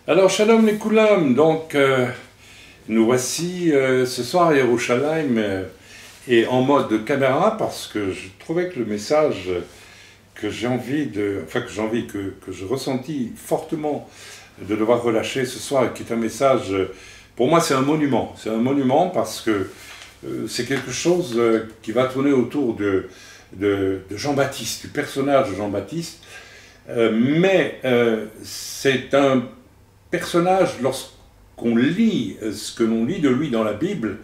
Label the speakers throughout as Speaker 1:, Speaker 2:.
Speaker 1: Alors, Shalom les Koulam, donc nous voici ce soir à Yerushalayim et en mode caméra parce que je trouvais que le message que j'ai envie que je ressentis fortement de devoir relâcher ce soir, qui est un message, pour moi c'est un monument parce que c'est quelque chose qui va tourner autour de Jean-Baptiste, du personnage de Jean-Baptiste, mais c'est un personnage, lorsqu'on lit ce que l'on lit de lui dans la Bible,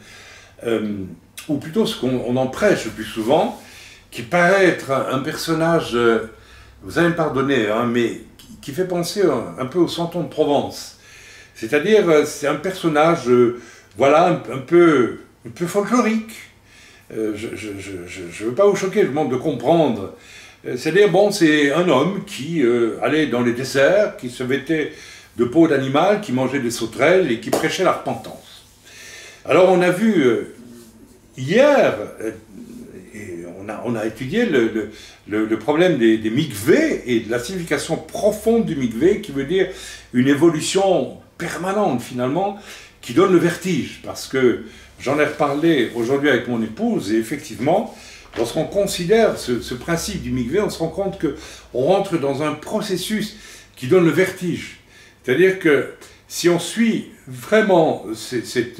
Speaker 1: ou plutôt ce qu'on en prêche le plus souvent, qui paraît être un personnage, vous allez me pardonner, hein, mais qui fait penser un peu au Santon de Provence. C'est-à-dire, c'est un personnage, voilà, un peu folklorique. Je ne veux pas vous choquer, je vous demande de comprendre. C'est-à-dire, bon, c'est un homme qui allait dans les déserts, qui se vêtait de peau d'animal, qui mangeait des sauterelles et qui prêchait la repentance. Alors on a vu hier, et on a étudié le problème des mikvés et de la signification profonde du mikvé, qui veut dire une évolution permanente finalement, qui donne le vertige, parce que j'en ai reparlé aujourd'hui avec mon épouse, et effectivement, lorsqu'on considère ce principe du mikvé, on se rend compte qu'on rentre dans un processus qui donne le vertige. C'est-à-dire que si on suit vraiment cette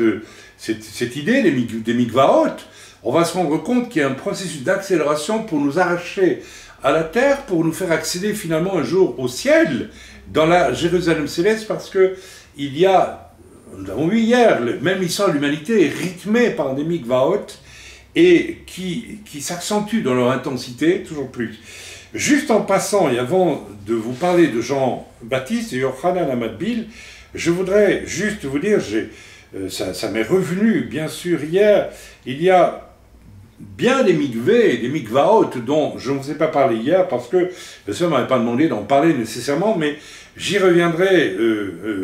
Speaker 1: idée des mikvaot, on va se rendre compte qu'il y a un processus d'accélération pour nous arracher à la terre, pour nous faire accéder finalement un jour au ciel, dans la Jérusalem céleste, parce que il y a, nous l'avons vu hier, même l'histoire de l'humanité est rythmée par des mikvaot et qui s'accentuent dans leur intensité toujours plus. Juste en passant, et avant de vous parler de Jean-Baptiste et Yochanan Amadbil, je voudrais juste vous dire, ça m'est revenu bien sûr hier, il y a bien des mikvés et des mikvaot dont je ne vous ai pas parlé hier parce que le Seigneur ne m'avait pas demandé d'en parler nécessairement, mais j'y reviendrai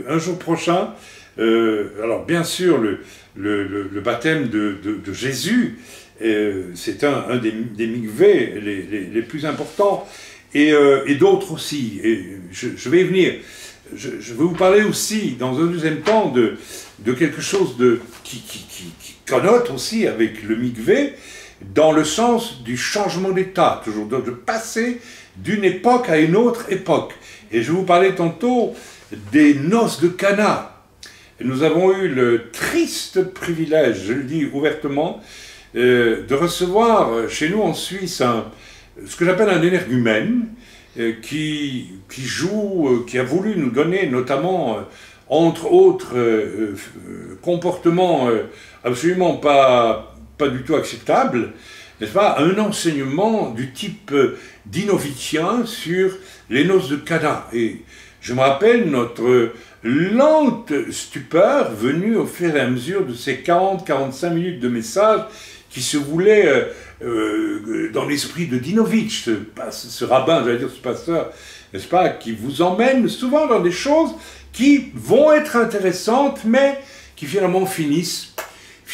Speaker 1: un jour prochain. Alors bien sûr, le baptême de Jésus, c'est un des mikvés les plus importants, et d'autres aussi. Et je vais y venir. Je vais vous parler aussi, dans un deuxième temps, de quelque chose qui connote aussi avec le mikvé, dans le sens du changement d'état, toujours de passer d'une époque à une autre époque. Et je vais vous parler tantôt des noces de Cana. Nous avons eu le triste privilège, je le dis ouvertement, de recevoir chez nous en Suisse ce que j'appelle un énergumène qui a voulu nous donner notamment, entre autres comportements absolument pas du tout acceptables, n'est-ce pas, un enseignement du type dinovitien sur les noces de Cana. Et je me rappelle notre lente stupeur venue au fur et à mesure de ces 40-45 minutes de message qui se voulait dans l'esprit de Dinovitch, ce rabbin, j'allais dire ce pasteur, n'est-ce pas, qui vous emmène souvent dans des choses qui vont être intéressantes, mais qui finalement finissent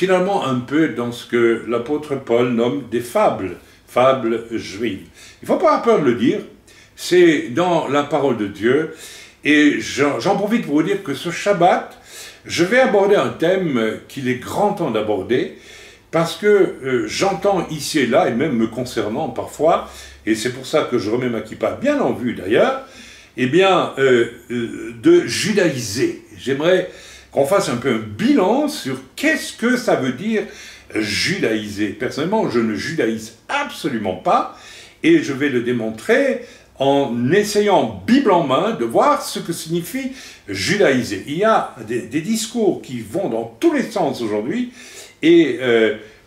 Speaker 1: un peu dans ce que l'apôtre Paul nomme des fables juives. Il ne faut pas avoir peur de le dire, c'est dans la parole de Dieu, et j'en profite pour vous dire que ce Shabbat, je vais aborder un thème qu'il est grand temps d'aborder, parce que j'entends ici et là, et même me concernant parfois, et c'est pour ça que je remets ma kippa bien en vue d'ailleurs, eh bien, de judaïser. J'aimerais qu'on fasse un peu un bilan sur qu'est-ce que ça veut dire judaïser. Personnellement, je ne judaïse absolument pas, et je vais le démontrer en essayant, Bible en main, de voir ce que signifie judaïser. Il y a des discours qui vont dans tous les sens aujourd'hui, et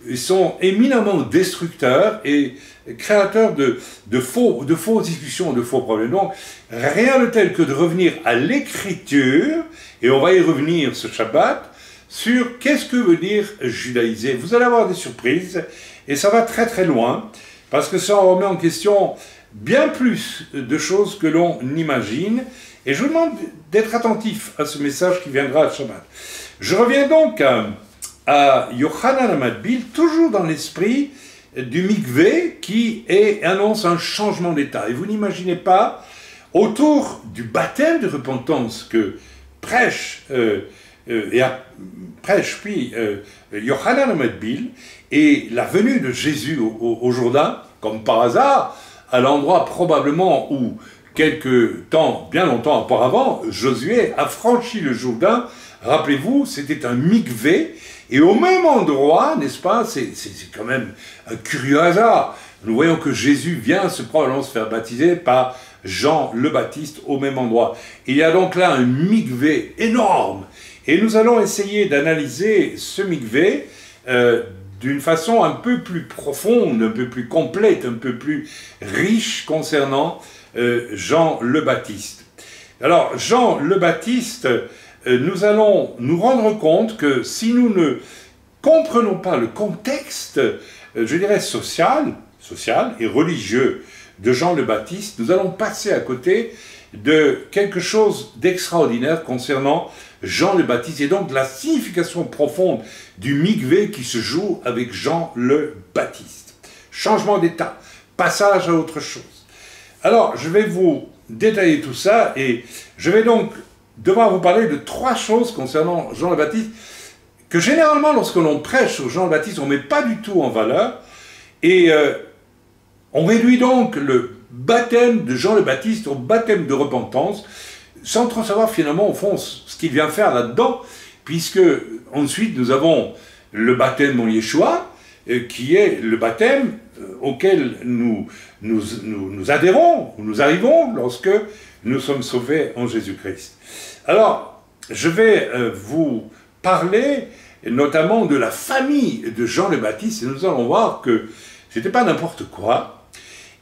Speaker 1: ils sont éminemment destructeurs et créateurs de fausses discussions, de faux problèmes. Donc, rien de tel que de revenir à l'écriture, et on va y revenir ce Shabbat, sur qu'est-ce que veut dire judaïser. Vous allez avoir des surprises, et ça va très très loin, parce que ça remet en question bien plus de choses que l'on imagine, et je vous demande d'être attentif à ce message qui viendra à Shabbat. Je reviens donc à Yochanan Amadbil, toujours dans l'esprit du mikvé qui annonce un changement d'état. Et vous n'imaginez pas, autour du baptême de repentance que prêche, prêche puis Yochanan Amedbil, et la venue de Jésus au Jourdain, comme par hasard, à l'endroit probablement où, quelque temps, bien longtemps auparavant, Josué a franchi le Jourdain. Rappelez-vous, c'était un mikvé, et au même endroit, n'est-ce pas, c'est quand même un curieux hasard. Nous voyons que Jésus vient probablement se faire baptiser par Jean le Baptiste au même endroit. Il y a donc là un mikvé énorme, et nous allons essayer d'analyser ce mikvé d'une façon un peu plus profonde, un peu plus complète, un peu plus riche concernant Jean le Baptiste. Alors, Jean le Baptiste, nous allons nous rendre compte que si nous ne comprenons pas le contexte, je dirais social et religieux de Jean le Baptiste, nous allons passer à côté de quelque chose d'extraordinaire concernant Jean le Baptiste, et donc de la signification profonde du mikvé qui se joue avec Jean le Baptiste. Changement d'état, passage à autre chose. Alors, je vais vous détailler tout ça, et je vais donc devoir vous parler de 3 choses concernant Jean le Baptiste, que généralement, lorsque l'on prêche sur Jean le Baptiste, on ne met pas du tout en valeur, et on réduit donc le baptême de Jean le Baptiste au baptême de repentance, sans trop savoir finalement, au fond, ce qu'il vient faire là-dedans, puisque ensuite nous avons le baptême en Yeshua, qui est le baptême auquel nous adhérons, ou nous arrivons lorsque nous sommes sauvés en Jésus-Christ. Alors, je vais vous parler notamment de la famille de Jean le Baptiste, et nous allons voir que ce n'était pas n'importe quoi,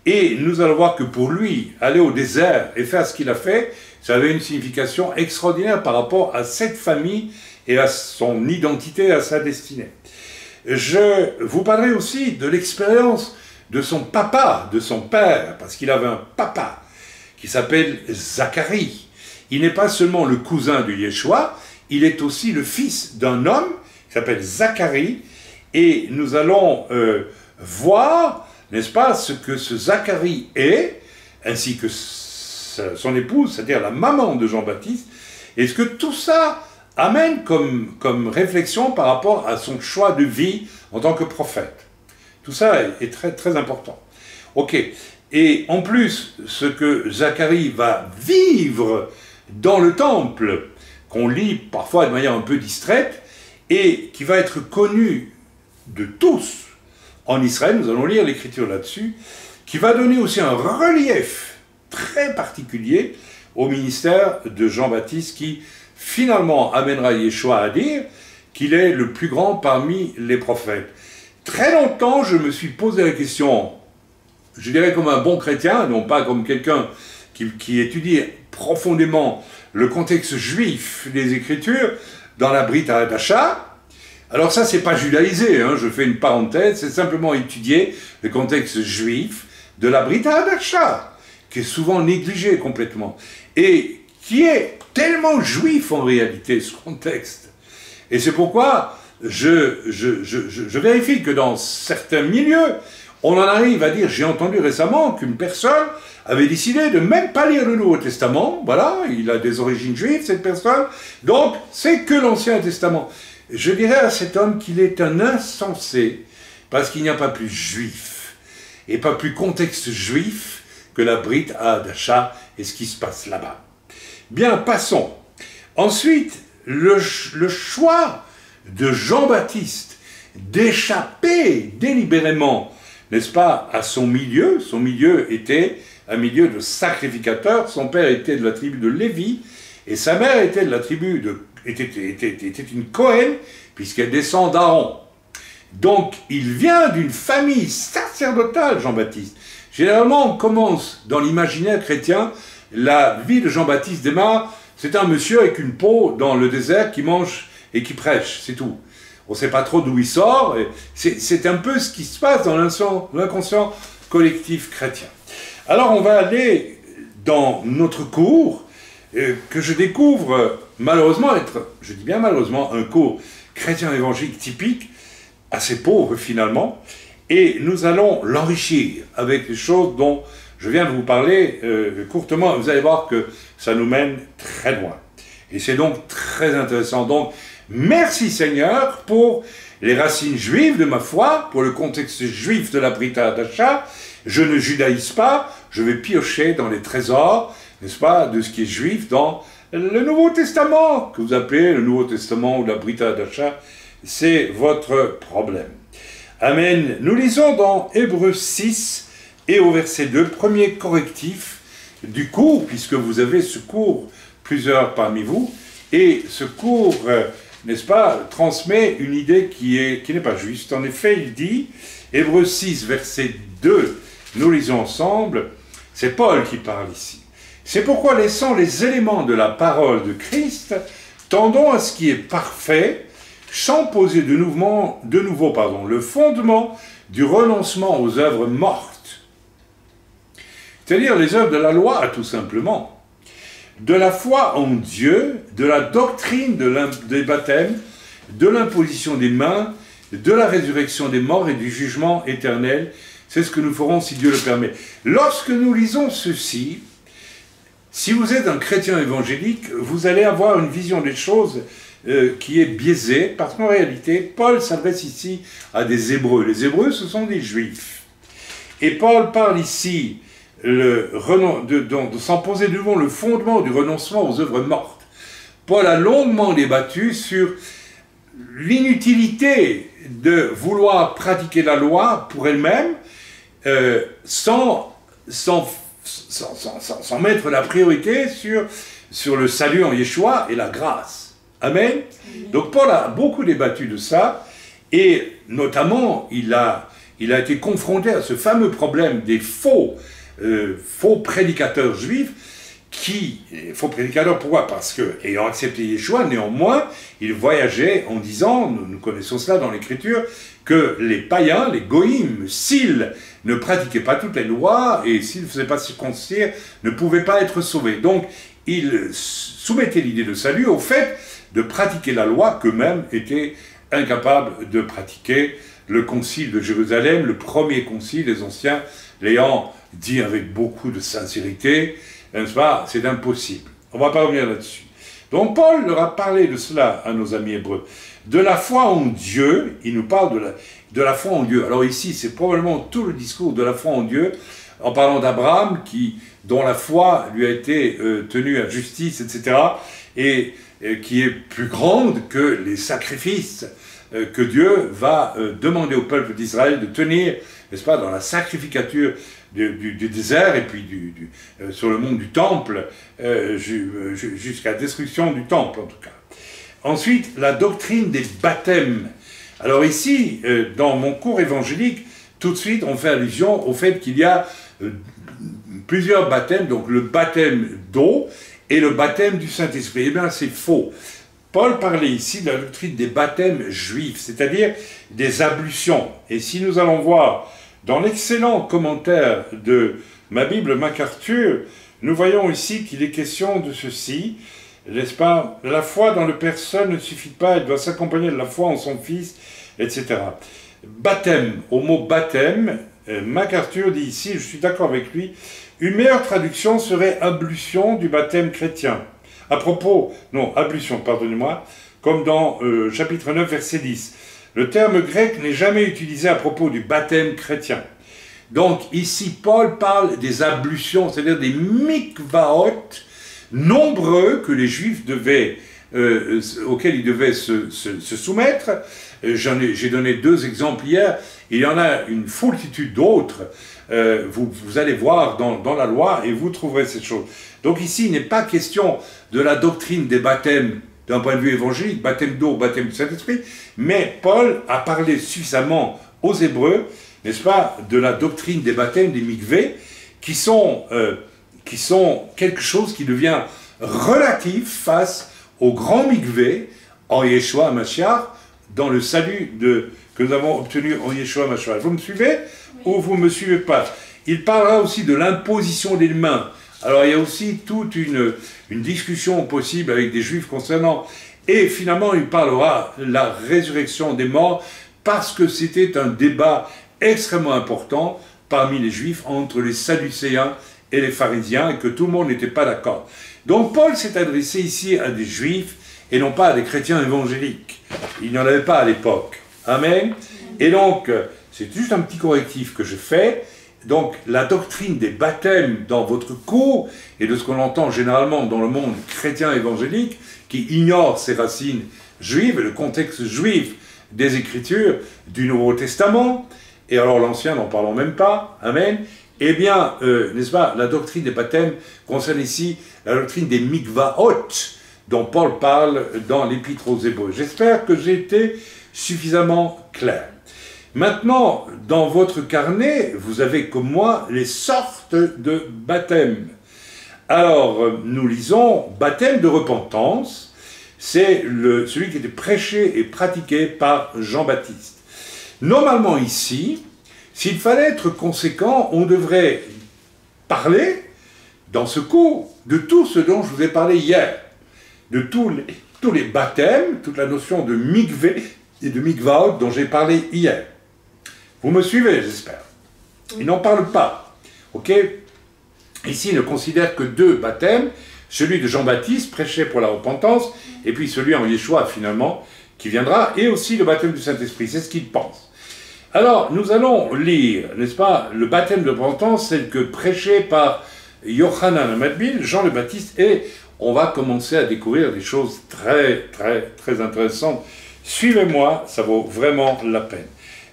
Speaker 1: et nous allons voir que pour lui, aller au désert et faire ce qu'il a fait, ça avait une signification extraordinaire par rapport à cette famille et à son identité, à sa destinée. Je vous parlerai aussi de l'expérience de son papa, de son père, parce qu'il avait un papa qui s'appelle Zacharie. Il n'est pas seulement le cousin de Yeshua, il est aussi le fils d'un homme qui s'appelle Zacharie, et nous allons voir, n'est-ce pas, ce que ce Zacharie est, ainsi que son épouse, c'est-à-dire la maman de Jean-Baptiste, et ce que tout ça amène comme réflexion par rapport à son choix de vie en tant que prophète. Tout ça est très, très important. Ok. Et en plus, ce que Zacharie va vivre dans le temple, qu'on lit parfois de manière un peu distraite, et qui va être connu de tous en Israël, nous allons lire l'écriture là-dessus, qui va donner aussi un relief très particulier au ministère de Jean-Baptiste, qui finalement amènera Yeshua à dire qu'il est le plus grand parmi les prophètes. Très longtemps, je me suis posé la question, je dirais comme un bon chrétien, non pas comme quelqu'un qui étudie profondément le contexte juif des Écritures, dans la Brit Hadasha. Alors ça, c'est pas judaïsé, hein, je fais une parenthèse, c'est simplement étudier le contexte juif de la Brit Hadasha, qui est souvent négligé complètement, et qui est tellement juif en réalité, ce contexte. Et c'est pourquoi je vérifie que dans certains milieux, on en arrive à dire, j'ai entendu récemment qu'une personne avait décidé de même pas lire le Nouveau Testament, voilà, il a des origines juives, cette personne, donc c'est que l'Ancien Testament. Je dirais à cet homme qu'il est un insensé, parce qu'il n'y a pas plus juif, et pas plus contexte juif, que la Brit Hadasha et ce qui se passe là-bas. Bien, passons. Ensuite, le choix de Jean-Baptiste d'échapper délibérément, n'est-ce pas, à son milieu. Son milieu était un milieu de sacrificateurs. Son père était de la tribu de Lévi et sa mère était de la tribu était une Cohen, puisqu'elle descend d'Aaron. Donc, il vient d'une famille sacerdotale, Jean-Baptiste. Généralement, on commence dans l'imaginaire chrétien, la vie de Jean-Baptiste démarre, c'est un monsieur avec une peau dans le désert qui mange et qui prêche, c'est tout. On ne sait pas trop d'où il sort, c'est un peu ce qui se passe dans l'inconscient collectif chrétien. Alors on va aller dans notre cours, que je découvre malheureusement être, je dis bien malheureusement, un cours chrétien évangélique typique, assez pauvre finalement, et nous allons l'enrichir avec les choses dont je viens de vous parler courtement. Vous allez voir que ça nous mène très loin. Et c'est donc très intéressant. Donc, merci Seigneur pour les racines juives de ma foi, pour le contexte juif de la Brit Hadasha. Je ne judaïse pas, je vais piocher dans les trésors, n'est-ce pas, de ce qui est juif dans le Nouveau Testament, que vous appelez le Nouveau Testament ou la Brit Hadasha. C'est votre problème. Amen. Nous lisons dans Hébreux 6 et au verset 2, premier correctif du cours, puisque vous avez ce cours, plusieurs parmi vous, et ce cours, n'est-ce pas, transmet une idée qui n'est pas juste. En effet, il dit, Hébreux 6, verset 2, nous lisons ensemble, c'est Paul qui parle ici. C'est pourquoi, laissant les éléments de la parole de Christ, tendons à ce qui est parfait, sans poser de nouveau le fondement du renoncement aux œuvres mortes. C'est-à-dire les œuvres de la loi, tout simplement. De la foi en Dieu, de la doctrine des baptêmes, de l'imposition des mains, de la résurrection des morts et du jugement éternel. C'est ce que nous ferons si Dieu le permet. Lorsque nous lisons ceci, si vous êtes un chrétien évangélique, vous allez avoir une vision des choses qui est biaisée, parce qu'en réalité, Paul s'adresse ici à des Hébreux. Les Hébreux, ce sont des Juifs. Et Paul parle ici de s'en poser devant le fondement du renoncement aux œuvres mortes. Paul a longuement débattu sur l'inutilité de vouloir pratiquer la loi pour elle-même sans mettre la priorité sur le salut en Yeshua et la grâce. Amen. Donc Paul a beaucoup débattu de ça, et notamment il a été confronté à ce fameux problème des faux prédicateurs juifs. Faux prédicateurs, pourquoi? Parce que, ayant accepté Yeshua, néanmoins, ils voyageaient en disant, nous connaissons cela dans l'Écriture, que les païens, les goïms, s'ils ne pratiquaient pas toutes les lois et s'ils ne faisaient pas circoncire, ne pouvaient pas être sauvés. Donc, ils soumettaient l'idée de salut au fait de pratiquer la loi qu'eux-mêmes étaient incapables de pratiquer. Le concile de Jérusalem, le premier concile des anciens, l'ayant dit avec beaucoup de sincérité, n'est-ce pas, c'est impossible. On ne va pas revenir là-dessus. Donc Paul leur a parlé de cela à nos amis hébreux. De la foi en Dieu, il nous parle de la foi en Dieu. Alors ici, c'est probablement tout le discours de la foi en Dieu, en parlant d'Abraham, dont la foi lui a été tenue à justice, etc., et qui est plus grande que les sacrifices que Dieu va demander au peuple d'Israël de tenir, n'est-ce pas, dans la sacrificature du désert et puis sur le mont du temple, jusqu'à la destruction du temple en tout cas. Ensuite, la doctrine des baptêmes. Alors ici, dans mon cours évangélique, tout de suite on fait allusion au fait qu'il y a plusieurs baptêmes, donc le baptême d'eau et le baptême du Saint-Esprit. Eh bien c'est faux. Paul parlait ici de la doctrine des baptêmes juifs, c'est-à-dire des ablutions. Et si nous allons voir dans l'excellent commentaire de ma Bible MacArthur, nous voyons ici qu'il est question de ceci, n'est-ce pas? La foi dans le Père seul ne suffit pas, elle doit s'accompagner de la foi en son Fils, etc. Baptême, au mot baptême, MacArthur dit ici, je suis d'accord avec lui, une meilleure traduction serait ablution du baptême chrétien. Ablution, pardonnez-moi, comme dans chapitre 9, verset 10. Le terme grec n'est jamais utilisé à propos du baptême chrétien. Donc ici, Paul parle des ablutions, c'est-à-dire des mikvaot nombreux que les Juifs auxquels ils devaient se soumettre. J'ai donné 2 exemples hier, il y en a une foultitude d'autres. Vous allez voir dans la loi et vous trouverez cette chose. Donc ici, il n'est pas question de la doctrine des baptêmes d'un point de vue évangélique, baptême d'eau, baptême du Saint-Esprit, mais Paul a parlé suffisamment aux Hébreux, n'est-ce pas, de la doctrine des baptêmes, des mikvés, qui sont quelque chose qui devient relatif face au grand mikvé en Yeshua HaMashiach, dans le salut que nous avons obtenu en Yeshua HaMashiach. Vous me suivez ou vous ne me suivez pas? Il parlera aussi de l'imposition des mains. Alors il y a aussi toute une discussion possible avec des Juifs concernant, et finalement il parlera de la résurrection des morts, parce que c'était un débat extrêmement important parmi les Juifs entre les Sadducéens et les pharisiens, et que tout le monde n'était pas d'accord. Donc Paul s'est adressé ici à des juifs et non pas à des chrétiens évangéliques. Il n'y en avait pas à l'époque. Amen. Et donc, c'est juste un petit correctif que je fais. Donc, la doctrine des baptêmes dans votre cours, et de ce qu'on entend généralement dans le monde chrétien évangélique, qui ignore ses racines juives, et le contexte juif des Écritures du Nouveau Testament, et alors l'Ancien, n'en parlons même pas, amen, eh bien, n'est-ce pas, la doctrine des baptêmes concerne ici la doctrine des mikvaot, dont Paul parle dans l'Épître aux Hébreux. J'espère que j'ai été suffisamment clair. Maintenant, dans votre carnet, vous avez comme moi les sortes de baptêmes. Alors, nous lisons baptême de repentance, c'est celui qui était prêché et pratiqué par Jean-Baptiste. Normalement ici, s'il fallait être conséquent, on devrait parler, dans ce cours, de tout ce dont je vous ai parlé hier, de tous les baptêmes, toute la notion de mikvé et de mikvaot dont j'ai parlé hier. Vous me suivez, j'espère. Il n'en parle pas. Ok? Ici, il ne considère que deux baptêmes, celui de Jean-Baptiste, prêché pour la repentance, et puis celui en Yeshua, finalement, qui viendra, et aussi le baptême du Saint-Esprit. C'est ce qu'il pense. Alors, nous allons lire, n'est-ce pas, le baptême de repentance, tel que prêché par Yochanan Amadbil, Jean le Baptiste, et on va commencer à découvrir des choses très, très, très intéressantes. Suivez-moi, ça vaut vraiment la peine.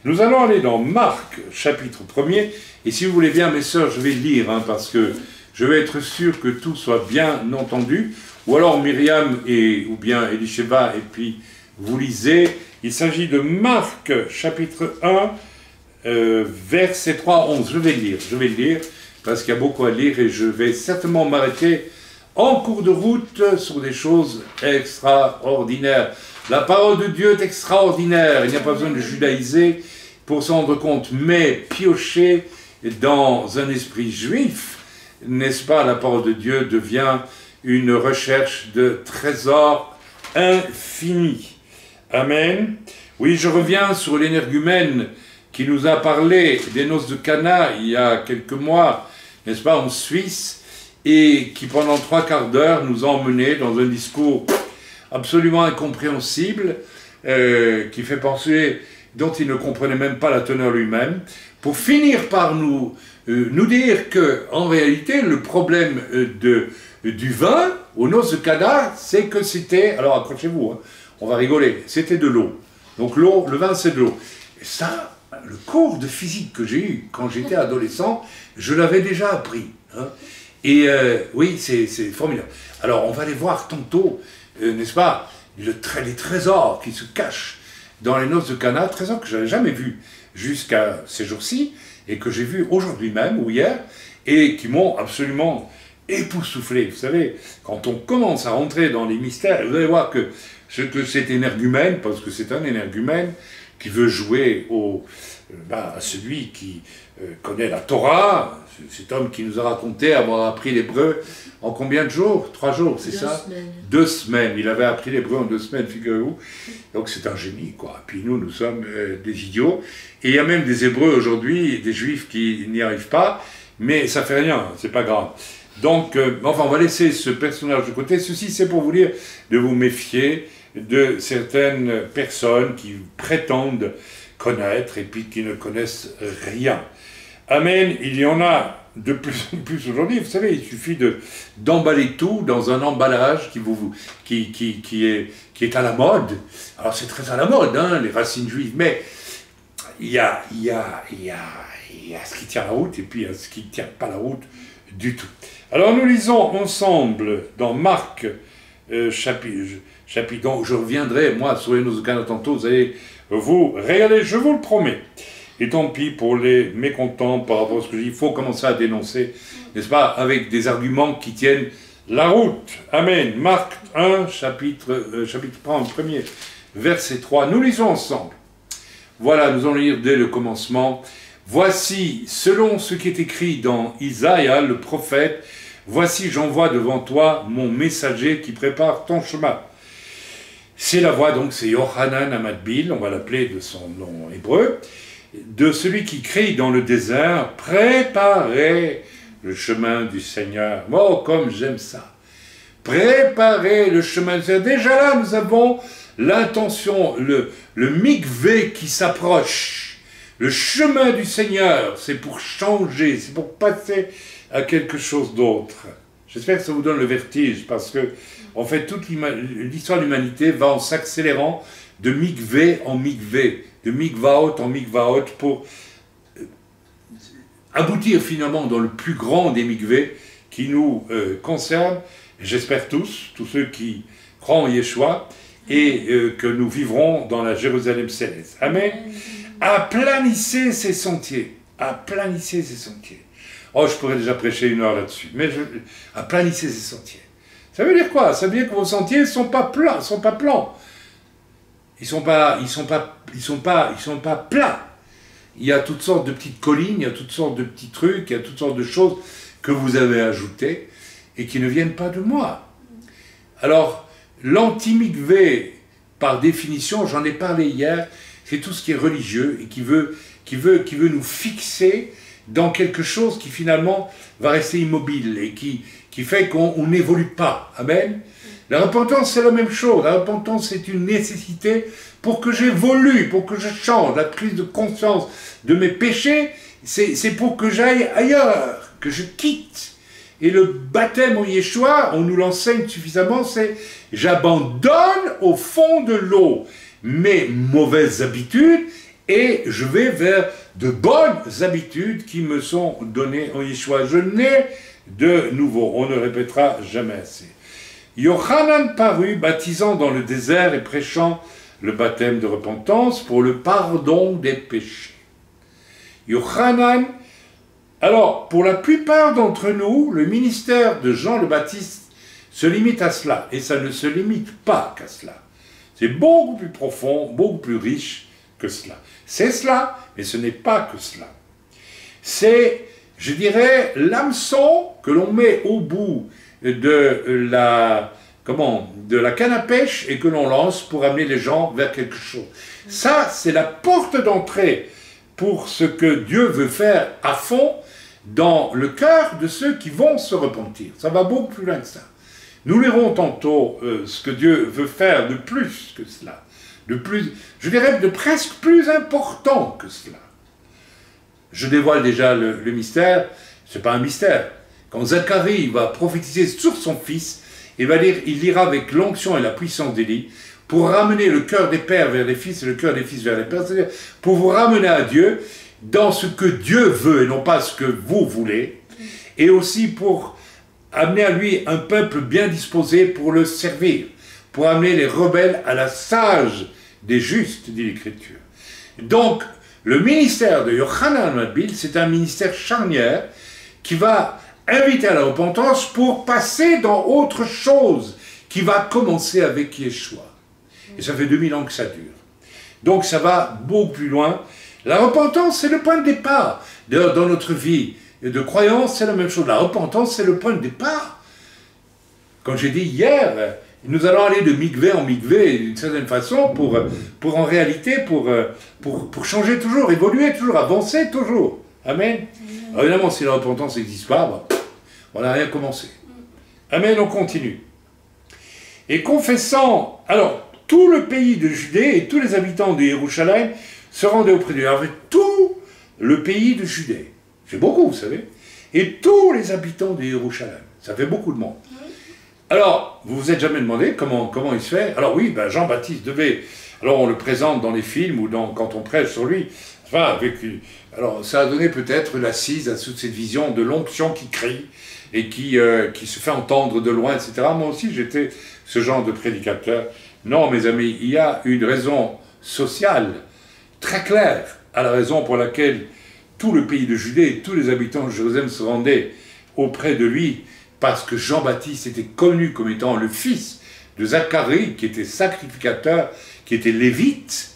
Speaker 1: Nous allons aller dans Marc, chapitre 1er, et si vous voulez bien, mes sœurs, je vais lire, parce que je vais être sûr que tout soit bien entendu, ou alors Myriam ou bien Elisheva, et puis vous lisez. Il s'agit de Marc, chapitre 1, verset 3 à 11. Je vais le lire, parce qu'il y a beaucoup à lire, et je vais certainement m'arrêter en cours de route sur des choses extraordinaires. La parole de Dieu est extraordinaire, il n'y a pas besoin de judaïser pour s'en rendre compte, mais piocher dans un esprit juif, n'est-ce pas, la parole de Dieu devient une recherche de trésors infinis. Amen. Oui, je reviens sur l'énergumène qui nous a parlé des noces de Cana il y a quelques mois, n'est-ce pas, en Suisse, et qui pendant 3/4 d'heure nous a emmenés dans un discours absolument incompréhensible, qui fait penser, dont il ne comprenait même pas la teneur lui-même, pour finir par nous dire que, en réalité, le problème du vin, aux noces de Cana, c'est que c'était, alors accrochez-vous, on va rigoler, c'était de l'eau. Donc l'eau, le vin, c'est de l'eau. Et ça, le cours de physique que j'ai eu quand j'étais adolescent, je l'avais déjà appris. Et oui, c'est formidable. Alors, on va aller voir tantôt, n'est-ce pas, les trésors qui se cachent dans les noces de Cana, trésors que je n'avais jamais vus jusqu'à ces jours-ci, et que j'ai vus aujourd'hui même, ou hier, et qui m'ont absolument époustouflé. Vous savez, quand on commence à rentrer dans les mystères, vous allez voir que cet énergumène, parce que c'est un énergumène qui veut jouer à celui qui connaît la Torah, cet homme qui nous a raconté avoir appris l'hébreu en combien de jours? 3 jours, c'est ça?
Speaker 2: 2 semaines.
Speaker 1: 2 semaines. Il avait appris l'hébreu en 2 semaines, figurez-vous. Donc c'est un génie, quoi. Puis nous sommes des idiots. Et il y a même des Hébreux aujourd'hui, des Juifs qui n'y arrivent pas, mais ça fait rien, c'est pas grave. Donc, enfin, on va laisser ce personnage de côté. Ceci, c'est pour vous dire de vous méfier de certaines personnes qui prétendent connaître et puis qui ne connaissent rien. Amen. Il y en a de plus en plus aujourd'hui. Vous savez, il suffit d'emballer tout dans un emballage qui est à la mode. Alors c'est très à la mode, les racines juives, mais il y a ce qui tient la route et puis il y a ce qui ne tient pas la route du tout. Alors nous lisons ensemble dans Marc chapitre, donc je reviendrai, moi, sur les noces de Cana tantôt, vous allez vous régaler, je vous le promets. Et tant pis pour les mécontents par rapport à ce que je dis, il faut commencer à dénoncer, n'est-ce pas, avec des arguments qui tiennent la route. Amen. Marc 1, chapitre 1er, verset 3. Nous lisons ensemble. Voilà, nous allons lire dès le commencement. Voici, selon ce qui est écrit dans Isaïe, le prophète, voici, j'envoie devant toi mon messager qui prépare ton chemin. C'est la voix, donc, c'est Yochanan Amadbil, on va l'appeler de son nom hébreu, de celui qui crie dans le désert, préparez le chemin du Seigneur. Oh, comme j'aime ça. préparer le chemin. Déjà là, nous avons l'intention, le mikvé qui s'approche, le chemin du Seigneur, c'est pour changer, c'est pour passer à quelque chose d'autre. J'espère que ça vous donne le vertige, parce que, en fait, toute l'histoire de l'humanité va en s'accélérant de mikvé en mikvé, de mikvaot en mikvaot, pour aboutir finalement dans le plus grand des mikvés qui nous concerne, j'espère tous ceux qui croient en Yeshua, et que nous vivrons dans la Jérusalem céleste. Amen. Aplanissez ces sentiers. Aplanissez ces sentiers. Oh, je pourrais déjà prêcher 1 heure là-dessus. Mais aplanissez ces sentiers. Ça veut dire quoi? Ça veut dire que vos sentiers ne sont pas plats, sont pas plans. Ils sont pas plats. Il y a toutes sortes de petites collines, il y a toutes sortes de petits trucs, il y a toutes sortes de choses que vous avez ajoutées et qui ne viennent pas de moi. Alors, l'anti-mikvé, par définition, j'en ai parlé hier, c'est tout ce qui est religieux et qui veut nous fixer dans quelque chose qui finalement va rester immobile et qui fait qu'on n'évolue pas. Amen. La repentance, c'est la même chose. La repentance, c'est une nécessité pour que j'évolue, pour que je change. La prise de conscience de mes péchés, c'est pour que j'aille ailleurs, que je quitte. Et le baptême au Yeshua, on nous l'enseigne suffisamment, c'est « j'abandonne au fond de l'eau mes mauvaises habitudes et je vais vers de bonnes habitudes qui me sont données en Yeshua. Je nais de nouveau. » On ne répétera jamais assez. Yochanan parut, baptisant dans le désert et prêchant le baptême de repentance pour le pardon des péchés. Yochanan, alors, pour la plupart d'entre nous, le ministère de Jean le Baptiste se limite à cela, et ça ne se limite pas qu'à cela. C'est beaucoup plus profond, beaucoup plus riche que cela. C'est cela, mais ce n'est pas que cela. C'est, je dirais, l'hameçon que l'on met au bout de la canne à pêche et que l'on lance pour amener les gens vers quelque chose. Ça, c'est la porte d'entrée pour ce que Dieu veut faire à fond dans le cœur de ceux qui vont se repentir. Ça va beaucoup plus loin que ça. Nous lirons tantôt ce que Dieu veut faire de plus que cela, de plus, je dirais de presque plus important que cela. Je dévoile déjà le mystère, c'est pas un mystère. Quand Zacharie va prophétiser sur son fils, il lira avec l'onction et la puissance d'Élie pour ramener le cœur des pères vers les fils et le cœur des fils vers les pères, c'est-à-dire pour vous ramener à Dieu dans ce que Dieu veut et non pas ce que vous voulez, et aussi pour amener à lui un peuple bien disposé pour le servir, pour amener les rebelles à la sage des justes, dit l'Écriture. Donc, le ministère de Yochanan Matbil, c'est un ministère charnière qui va inviter à la repentance pour passer dans autre chose qui va commencer avec Yeshua. Et ça fait 2000 ans que ça dure. Donc ça va beaucoup plus loin. La repentance, c'est le point de départ. D'ailleurs, dans notre vie de croyance, c'est la même chose. La repentance, c'est le point de départ. Comme j'ai dit hier, nous allons aller de mikvé en mikvé d'une certaine façon pour en réalité, pour changer toujours, évoluer toujours, avancer toujours. Amen. Alors évidemment, si la repentance n'existe pas, on n'a rien commencé. Amen, on continue. Et confessant, alors, tout le pays de Judée et tous les habitants de Jérusalem se rendaient auprès de lui. Alors, tout le pays de Judée, c'est beaucoup, vous savez, et tous les habitants de Jérusalem, ça fait beaucoup de monde. Alors, vous vous êtes jamais demandé comment il se fait? Alors oui, Jean-Baptiste devait, alors on le présente dans les films ou quand on prêche sur lui, enfin, alors ça a donné peut-être l'assise à toute cette vision de l'onction qui crie et qui se fait entendre de loin, etc. Moi aussi, j'étais ce genre de prédicateur. Non, mes amis, il y a une raison sociale très claire à la raison pour laquelle tout le pays de Judée et tous les habitants de Jérusalem se rendaient auprès de lui, parce que Jean-Baptiste était connu comme étant le fils de Zacharie, qui était sacrificateur, qui était lévite,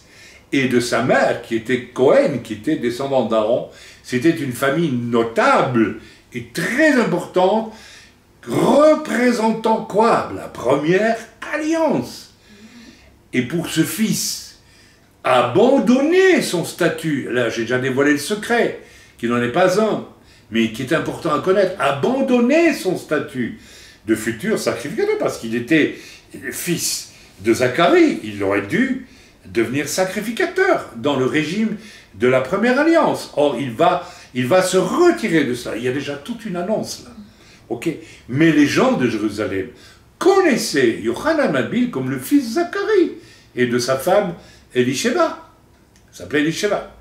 Speaker 1: et de sa mère, qui était Cohen, qui était descendant d'Aaron. C'était une famille notable et très importante, représentant quoi? La première alliance. Et pour ce fils, abandonner son statut, là j'ai déjà dévoilé le secret, qui n'en est pas un, mais qui est important à connaître, abandonner son statut de futur sacrificateur, parce qu'il était fils de Zacharie, il aurait dû devenir sacrificateur dans le régime de la première alliance. Or, il va se retirer de ça. Il y a déjà toute une annonce là. Okay. Mais les gens de Jérusalem connaissaient Yochanan Abel comme le fils de Zacharie et de sa femme Elisheva. Il s'appelait Elisheva.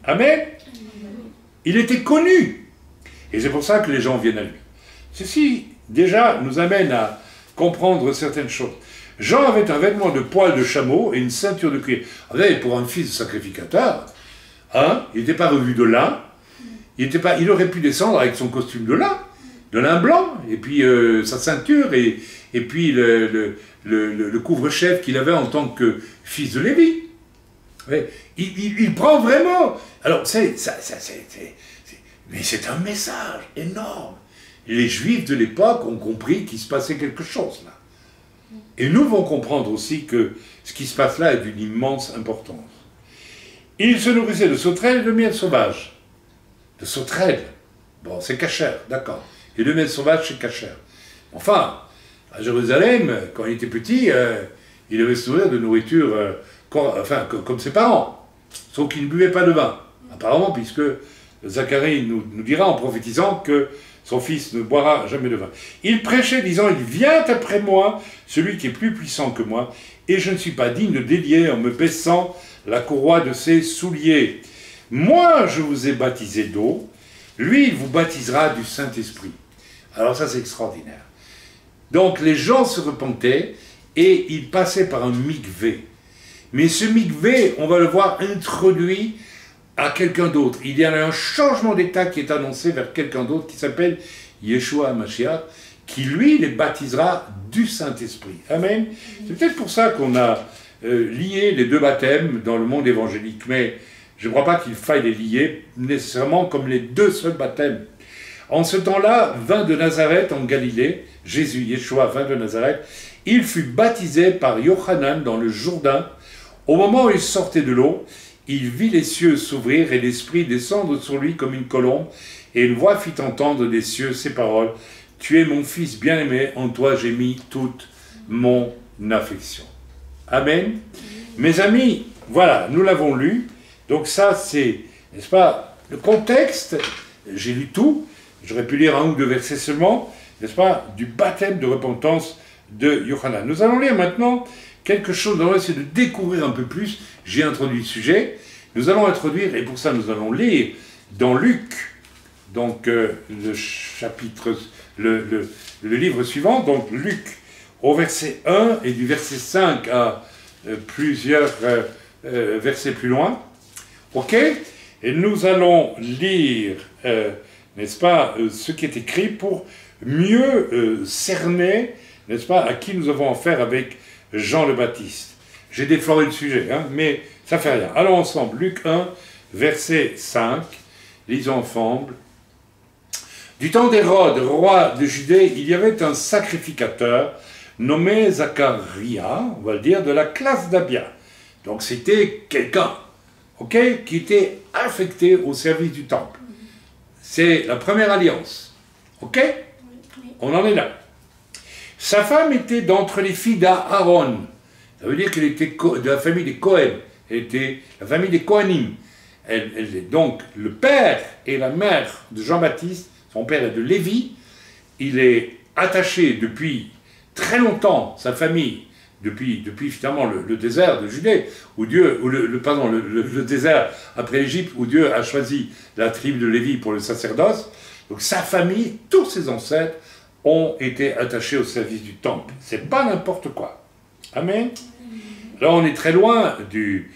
Speaker 1: Amen. Il était connu. Et c'est pour ça que les gens viennent à lui. Ceci, déjà, nous amène à comprendre certaines choses. Jean avait un vêtement de poil de chameau et une ceinture de cuir. Vous savez, pour un fils de sacrificateur, hein, il n'était pas revenu de lin, il aurait pu descendre avec son costume de lin blanc, et puis sa ceinture, et puis le couvre-chef qu'il avait en tant que fils de Lévi. Ouais, il prend vraiment... Alors, mais c'est un message énorme. Les Juifs de l'époque ont compris qu'il se passait quelque chose là. Et nous devons comprendre aussi que ce qui se passe là est d'une immense importance. Il se nourrissait de sauterelles et de miel sauvage. De sauterelles. Bon, c'est cachère, d'accord. Et de miel sauvage, c'est cachère. Enfin, à Jérusalem, quand il était petit, il devait se nourrir de nourriture comme ses parents. Sauf qu'il ne buvait pas de vin. Apparemment, puisque Zacharie nous dira en prophétisant que son fils ne boira jamais de vin. Il prêchait disant, il vient après moi, celui qui est plus puissant que moi, et je ne suis pas digne de délier en me baissant la courroie de ses souliers. Moi, je vous ai baptisé d'eau, lui, il vous baptisera du Saint-Esprit. Alors ça, c'est extraordinaire. Donc, les gens se repentaient, et ils passaient par un mikvé. Mais ce mikvé, on va le voir introduit à quelqu'un d'autre. Il y a un changement d'état qui est annoncé vers quelqu'un d'autre qui s'appelle Yeshua HaMashiach, qui lui les baptisera du Saint-Esprit. Amen. C'est peut-être pour ça qu'on a lié les deux baptêmes dans le monde évangélique, mais je ne crois pas qu'il faille les lier nécessairement comme les deux seuls baptêmes. En ce temps-là, vint de Nazareth en Galilée, Jésus, Yeshua, vint de Nazareth, il fut baptisé par Yochanan dans le Jourdain. Au moment où il sortait de l'eau, il vit les cieux s'ouvrir et l'Esprit descendre sur lui comme une colombe, et une voix fit entendre des cieux ces paroles, « Tu es mon Fils bien-aimé, en toi j'ai mis toute mon affection. » Amen. Mes amis, voilà, nous l'avons lu, donc ça c'est, n'est-ce pas, le contexte, j'ai lu tout, j'aurais pu lire un ou deux versets seulement, n'est-ce pas, du baptême de repentance de Yochanan. Nous allons lire maintenant quelque chose, on va essayer de découvrir un peu plus, j'ai introduit le sujet, nous allons introduire, et pour ça nous allons lire dans Luc, donc le chapitre, le livre suivant, donc Luc, au verset 1, et du verset 5 à plusieurs versets plus loin, ok? Et nous allons lire, n'est-ce pas, ce qui est écrit pour mieux cerner, n'est-ce pas, à qui nous avons affaire avec Jean le Baptiste. J'ai défloré le sujet, hein, mais ça fait rien. Allons ensemble, Luc 1, verset 5, lisons ensemble. Du temps d'Hérode, roi de Judée, il y avait un sacrificateur nommé Zacharia, on va le dire, de la classe d'Abia. Donc c'était quelqu'un, ok, qui était affecté au service du temple. C'est la première alliance, ok? On en est là. Sa femme était d'entre les filles d'Aaron. Ça veut dire qu'elle était de la famille des Cohen. Elle était la famille des Kohanim. Elle est donc le père et la mère de Jean-Baptiste. Son père est de Lévi. Il est attaché depuis très longtemps, sa famille, depuis finalement le désert de Judée, où Dieu, le désert après l'Égypte, où Dieu a choisi la tribu de Lévi pour le sacerdoce. Donc sa famille, tous ses ancêtres, ont été attachés au service du temple. C'est pas n'importe quoi. Amen. Là, on est très loin du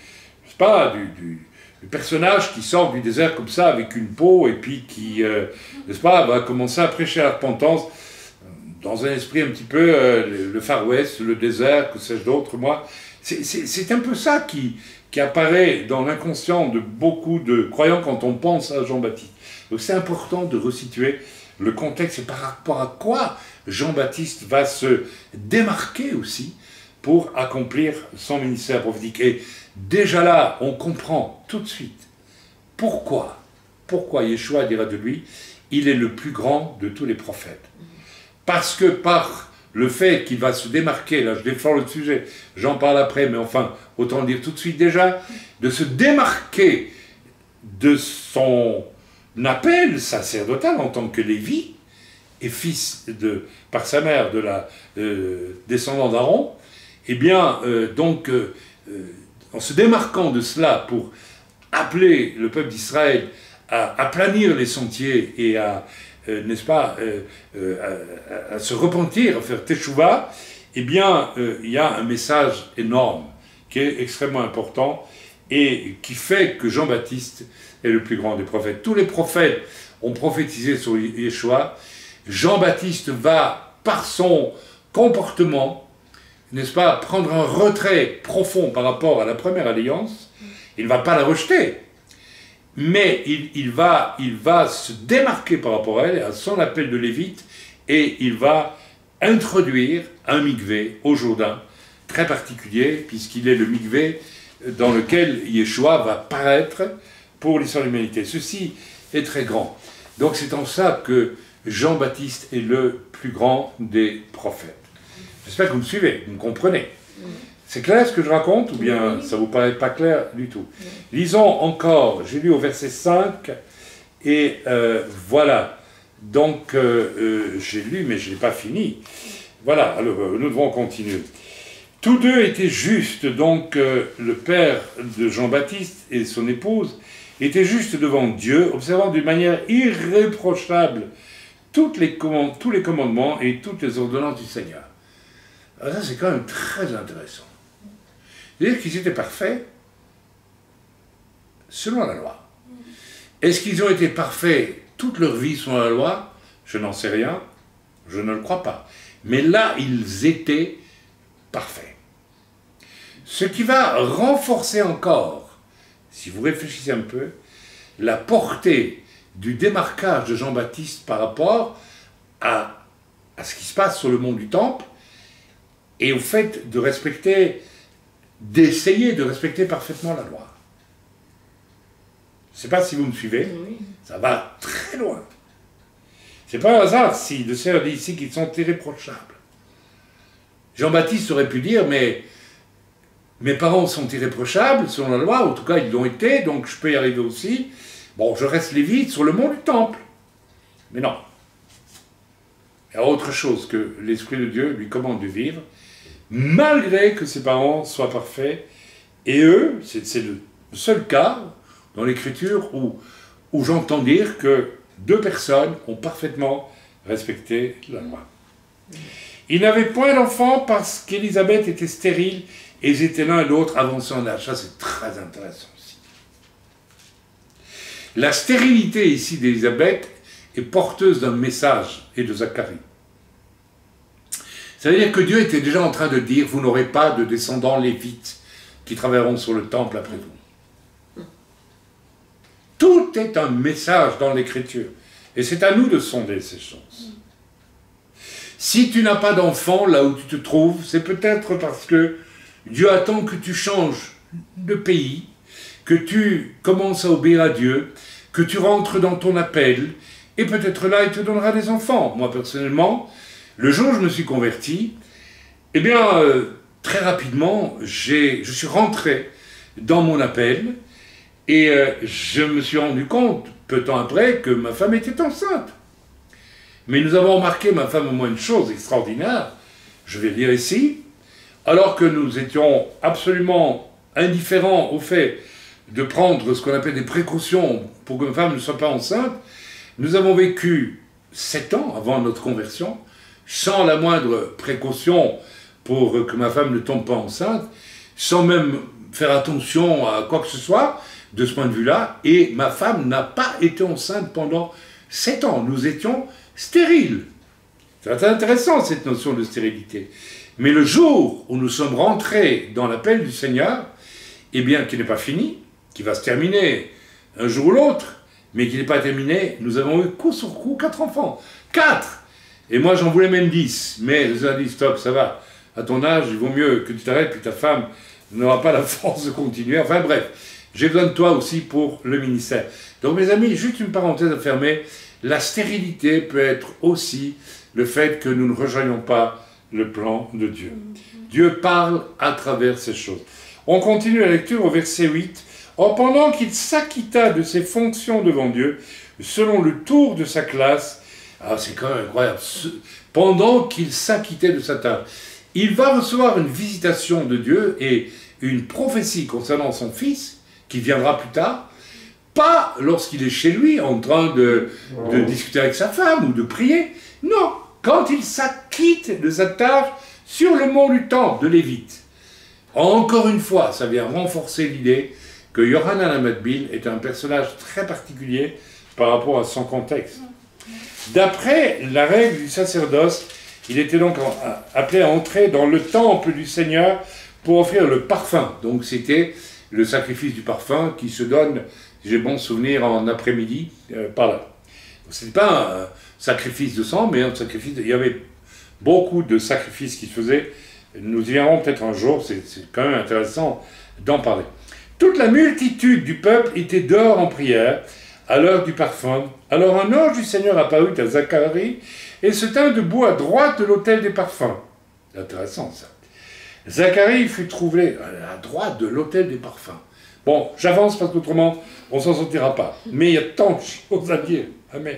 Speaker 1: personnage qui sort du désert comme ça, avec une peau, et puis qui, n'est-ce pas, va commencer à prêcher la repentance dans un esprit un petit peu, le Far West, le désert, que sais-je d'autre, moi. C'est un peu ça qui apparaît dans l'inconscient de beaucoup de croyants quand on pense à Jean-Baptiste. Donc c'est important de resituer le contexte et par rapport à quoi Jean-Baptiste va se démarquer aussi pour accomplir son ministère prophétique. Et déjà là, on comprend tout de suite pourquoi Yeshua dira de lui, il est le plus grand de tous les prophètes. parce que par le fait qu'il va se démarquer, là je défends le sujet, j'en parle après, mais enfin, autant le dire tout de suite déjà, de se démarquer de son appel sacerdotal en tant que Lévi, et fils par sa mère de la descendant d'Aaron, eh bien, en se démarquant de cela pour appeler le peuple d'Israël à aplanir les sentiers et à, n'est-ce pas, à se repentir, à faire teshuva, eh bien, il y a un message énorme qui est extrêmement important et qui fait que Jean-Baptiste est le plus grand des prophètes. Tous les prophètes ont prophétisé sur Yeshua. Jean-Baptiste va, par son comportement, n'est-ce pas, prendre un retrait profond par rapport à la première alliance. Il ne va pas la rejeter, mais il va se démarquer par rapport à elle, à son appel de Lévite, et il va introduire un mikvé au Jourdain, très particulier, puisqu'il est le mikvé dans lequel Yeshua va paraître pour l'histoire de l'humanité. Ceci est très grand. Donc c'est en ça que Jean-Baptiste est le plus grand des prophètes. J'espère que vous me suivez, vous me comprenez. C'est clair ce que je raconte, ou bien ça ne vous paraît pas clair du tout? Lisons encore, j'ai lu au verset 5, et voilà. Donc, j'ai lu, mais je n'ai pas fini. Voilà, alors nous devons continuer. Tous deux étaient justes, donc le père de Jean-Baptiste et son épouse étaient justes devant Dieu, observant d'une manière irréprochable tous les commandements et toutes les ordonnances du Seigneur. Alors ça, c'est quand même très intéressant. C'est-à-dire qu'ils étaient parfaits selon la loi. Est-ce qu'ils ont été parfaits toute leur vie selon la loi? Je n'en sais rien, je ne le crois pas. Mais là, ils étaient parfaits. Ce qui va renforcer encore, si vous réfléchissez un peu, la portée du démarquage de Jean-Baptiste par rapport à ce qui se passe sur le mont du Temple et au fait de respecter, d'essayer de respecter parfaitement la loi. Je ne sais pas si vous me suivez, ça va très loin. C'est pas un hasard si le Seigneur dit ici qu'ils sont irréprochables. Jean-Baptiste aurait pu dire, mais mes parents sont irréprochables selon la loi, en tout cas ils l'ont été, donc je peux y arriver aussi. Bon, je reste lévite sur le mont du Temple. Mais non. Il y a autre chose que l'Esprit de Dieu lui commande de vivre, malgré que ses parents soient parfaits. Et eux, c'est le seul cas dans l'Écriture où j'entends dire que deux personnes ont parfaitement respecté la loi. Ils n'avaient point d'enfants parce qu'Élisabeth était stérile et ils étaient l'un et l'autre avancés en âge. Ça, c'est très intéressant aussi. La stérilité ici d'Élisabeth est porteuse d'un message et de Zacharie. Ça veut dire que Dieu était déjà en train de dire, vous n'aurez pas de descendants lévites qui travailleront sur le temple après vous. Tout est un message dans l'Écriture. Et c'est à nous de sonder ces choses. Si tu n'as pas d'enfant là où tu te trouves, c'est peut-être parce que Dieu attend que tu changes de pays, que tu commences à obéir à Dieu, que tu rentres dans ton appel, et peut-être là, il te donnera des enfants. Moi, personnellement, le jour où je me suis converti, eh bien, très rapidement, je suis rentré dans mon appel, et je me suis rendu compte, peu de temps après, que ma femme était enceinte. Mais nous avons remarqué, ma femme, au moins une chose extraordinaire, je vais le dire ici, alors que nous étions absolument indifférents au fait de prendre ce qu'on appelle des précautions pour que ma femme ne soit pas enceinte, nous avons vécu 7 ans avant notre conversion, sans la moindre précaution pour que ma femme ne tombe pas enceinte, sans même faire attention à quoi que ce soit, de ce point de vue-là, et ma femme n'a pas été enceinte pendant 7 ans. Nous étions stériles. C'est intéressant cette notion de stérilité. Mais le jour où nous sommes rentrés dans l'appel du Seigneur, eh bien, qui n'est pas fini, qui va se terminer un jour ou l'autre, mais qui n'est pas terminé, nous avons eu coup sur coup 4 enfants. 4! Et moi, j'en voulais même 10. Mais les a dit, stop, ça va. À ton âge, il vaut mieux que tu t'arrêtes, puis ta femme n'aura pas la force de continuer. Enfin bref, j'ai besoin de toi aussi pour le ministère. Donc mes amis, juste une parenthèse à fermer, la stérilité peut être aussi le fait que nous ne rejoignons pas le plan de Dieu. Dieu parle à travers ces choses. On continue la lecture au verset 8. « Or, pendant qu'il s'acquitta de ses fonctions devant Dieu, selon le tour de sa classe, ah, c'est quand même incroyable, pendant qu'il s'acquittait de sa tâche, il va recevoir une visitation de Dieu et une prophétie concernant son fils, qui viendra plus tard, pas lorsqu'il est chez lui en train de discuter avec sa femme ou de prier, non, quand il s'acquitte de sa tâche sur le mont du temple de Lévite. Encore une fois, ça vient renforcer l'idée que Yohanan HaMatbil est un personnage très particulier par rapport à son contexte. D'après la règle du sacerdoce, il était donc appelé à entrer dans le temple du Seigneur pour offrir le parfum. Donc c'était le sacrifice du parfum qui se donne, si j'ai bon souvenir, en après-midi, par là. Ce n'était pas un sacrifice de sang, mais un sacrifice. Il y avait beaucoup de sacrifices qui se faisaient. Nous y verrons peut-être un jour, c'est quand même intéressant d'en parler. Toute la multitude du peuple était dehors en prière, à l'heure du parfum. Alors un ange du Seigneur apparut à Zacharie et se tint debout à droite de l'autel des parfums. C'est intéressant ça. Zacharie fut trouvé à droite de l'autel des parfums. Bon, j'avance parce qu'autrement, on ne s'en sortira pas. Mais il y a tant de choses à dire. Amen.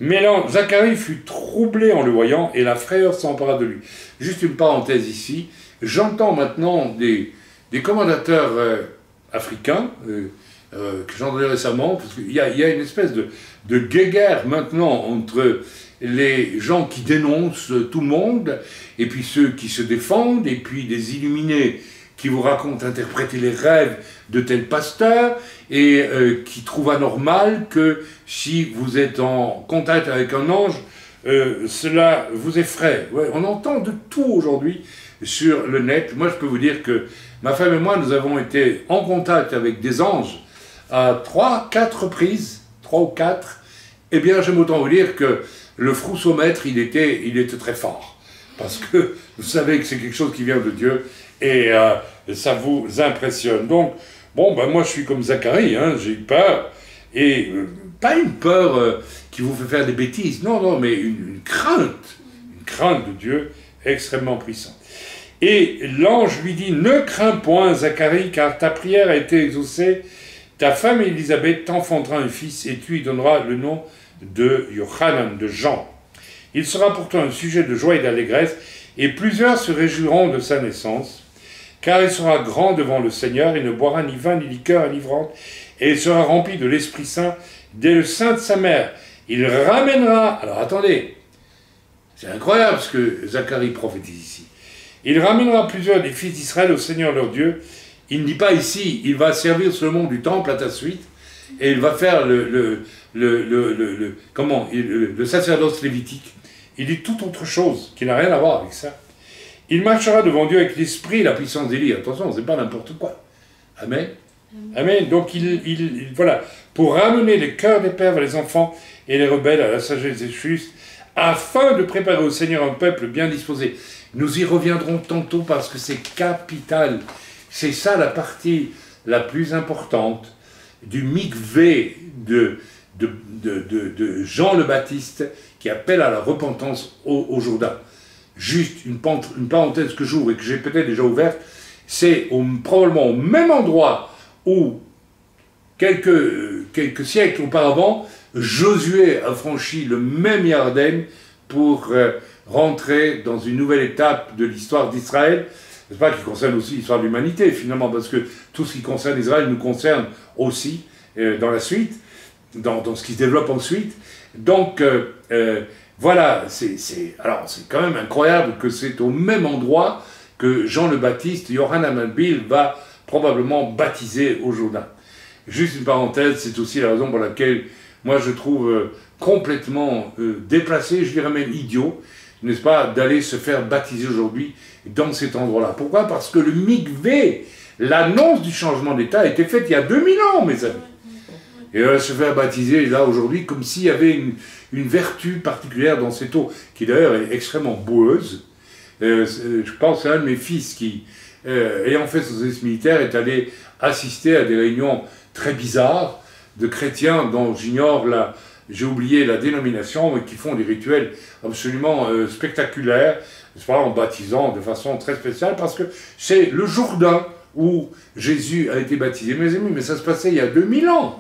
Speaker 1: Mais là, Zacharie fut troublé en le voyant et la frayeur s'empara de lui. Juste une parenthèse ici. J'entends maintenant des commentateurs africains, que j'ai entendu récemment, parce qu'il y a une espèce de guéguerre maintenant entre les gens qui dénoncent tout le monde, et puis ceux qui se défendent, et puis des illuminés qui vous racontent interpréter les rêves de tel pasteur, et qui trouvent anormal que si vous êtes en contact avec un ange, cela vous effraie. Ouais, on entend de tout aujourd'hui sur le net. Moi, je peux vous dire que ma femme et moi, nous avons été en contact avec des anges à 3-4 reprises, 3 ou 4. Eh bien, j'aime autant vous dire que le frousseau-mètre, il était très fort. Parce que vous savez que c'est quelque chose qui vient de Dieu et ça vous impressionne. Donc, bon, ben moi je suis comme Zacharie, hein, j'ai eu peur. Et pas une peur qui vous fait faire des bêtises, non, mais une crainte de Dieu extrêmement puissante. Et l'ange lui dit, ne crains point Zacharie, car ta prière a été exaucée, ta femme Élisabeth t'enfantera un fils et tu lui donneras le nom de Yohanan, de Jean. Il sera pour toi un sujet de joie et d'allégresse, et plusieurs se réjouiront de sa naissance, car il sera grand devant le Seigneur, et ne boira ni vin ni liqueur enivrante, et il sera rempli de l'Esprit Saint dès le sein de sa mère. Il ramènera, alors attendez, c'est incroyable ce que Zacharie prophétise ici, il ramènera plusieurs des fils d'Israël au Seigneur leur Dieu. Il ne dit pas ici, il va servir sur le mont du temple à ta suite, et il va faire le sacerdoce lévitique. Il dit toute autre chose, qui n'a rien à voir avec ça. Il marchera devant Dieu avec l'esprit et la puissance d'Élie. Attention, c'est pas n'importe quoi. Amen. Amen. Donc, voilà, pour ramener les cœurs des pères vers les enfants et les rebelles à la sagesse des justes, afin de préparer au Seigneur un peuple bien disposé. Nous y reviendrons tantôt parce que c'est capital. C'est ça la partie la plus importante du mikvé de Jean le Baptiste qui appelle à la repentance au Jourdain. Juste une parenthèse que j'ouvre et que j'ai peut-être déjà ouverte, c'est probablement au même endroit où quelques siècles auparavant, Josué a franchi le même Yardenne pour rentrer dans une nouvelle étape de l'histoire d'Israël, n'est-ce pas, qui concerne aussi l'histoire de l'humanité finalement, parce que tout ce qui concerne Israël nous concerne aussi dans la suite, dans ce qui se développe ensuite. Donc voilà, alors c'est quand même incroyable que c'est au même endroit que Jean le Baptiste, Yohanan HaMatbil, va probablement baptiser au Jourdain. Juste une parenthèse, c'est aussi la raison pour laquelle moi je trouve complètement déplacé, je dirais même idiot, n'est-ce pas, d'aller se faire baptiser aujourd'hui dans cet endroit-là. Pourquoi? Parce que le mikvé, l'annonce du changement d'état, a été faite il y a 2000 ans, mes amis. Et se faire baptiser là aujourd'hui comme s'il y avait une vertu particulière dans cette eau, qui d'ailleurs est extrêmement boueuse. Je pense à un de mes fils qui, ayant fait son service militaire, est allé assister à des réunions très bizarres de chrétiens dont j'ignore j'ai oublié la dénomination, mais qui font des rituels absolument spectaculaires, n'est-ce pas, en baptisant de façon très spéciale, parce que c'est le Jourdain où Jésus a été baptisé. Mes amis, mais ça se passait il y a 2000 ans.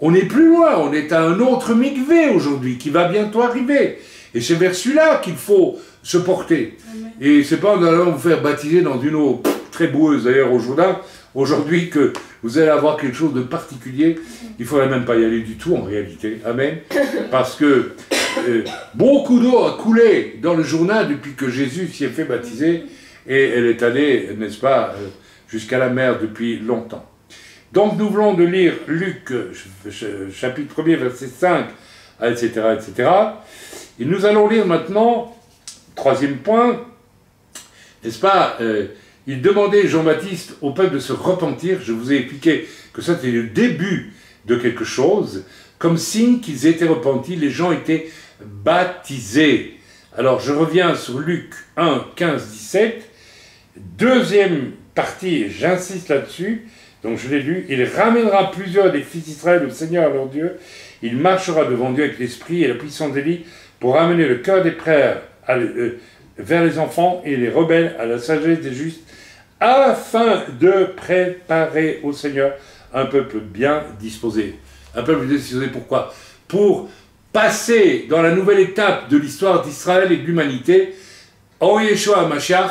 Speaker 1: On n'est plus loin, on est à un autre mikvé aujourd'hui, qui va bientôt arriver. Et c'est vers celui-là qu'il faut se porter. Amen. Et c'est pas en allant vous faire baptiser dans une eau très boueuse, d'ailleurs, au Jourdain, aujourd'hui, que vous allez avoir quelque chose de particulier. Il ne faudrait même pas y aller du tout, en réalité. Amen. Parce que beaucoup d'eau a coulé dans le Jourdain depuis que Jésus s'y est fait baptiser, et elle est allée, n'est-ce pas, jusqu'à la mer depuis longtemps. Donc nous venons de lire Luc, chapitre 1er, verset 5, etc., etc. Et nous allons lire maintenant, troisième point, n'est-ce pas, il demandait, Jean-Baptiste, au peuple de se repentir. Je vous ai expliqué que ça c'était le début de quelque chose. Comme signe qu'ils étaient repentis, les gens étaient baptisés. Alors je reviens sur Luc 1, 15, 17. Deuxième partie, j'insiste là-dessus. Donc je l'ai lu, il ramènera plusieurs des fils d'Israël au Seigneur leur Dieu, il marchera devant Dieu avec l'esprit et la puissance d'Élie pour ramener le cœur des pères vers les enfants et les rebelles à la sagesse des justes, afin de préparer au Seigneur un peuple bien disposé. Un peuple bien disposé, pourquoi? Pour passer dans la nouvelle étape de l'histoire d'Israël et de l'humanité, en Yeshua HaMashiach,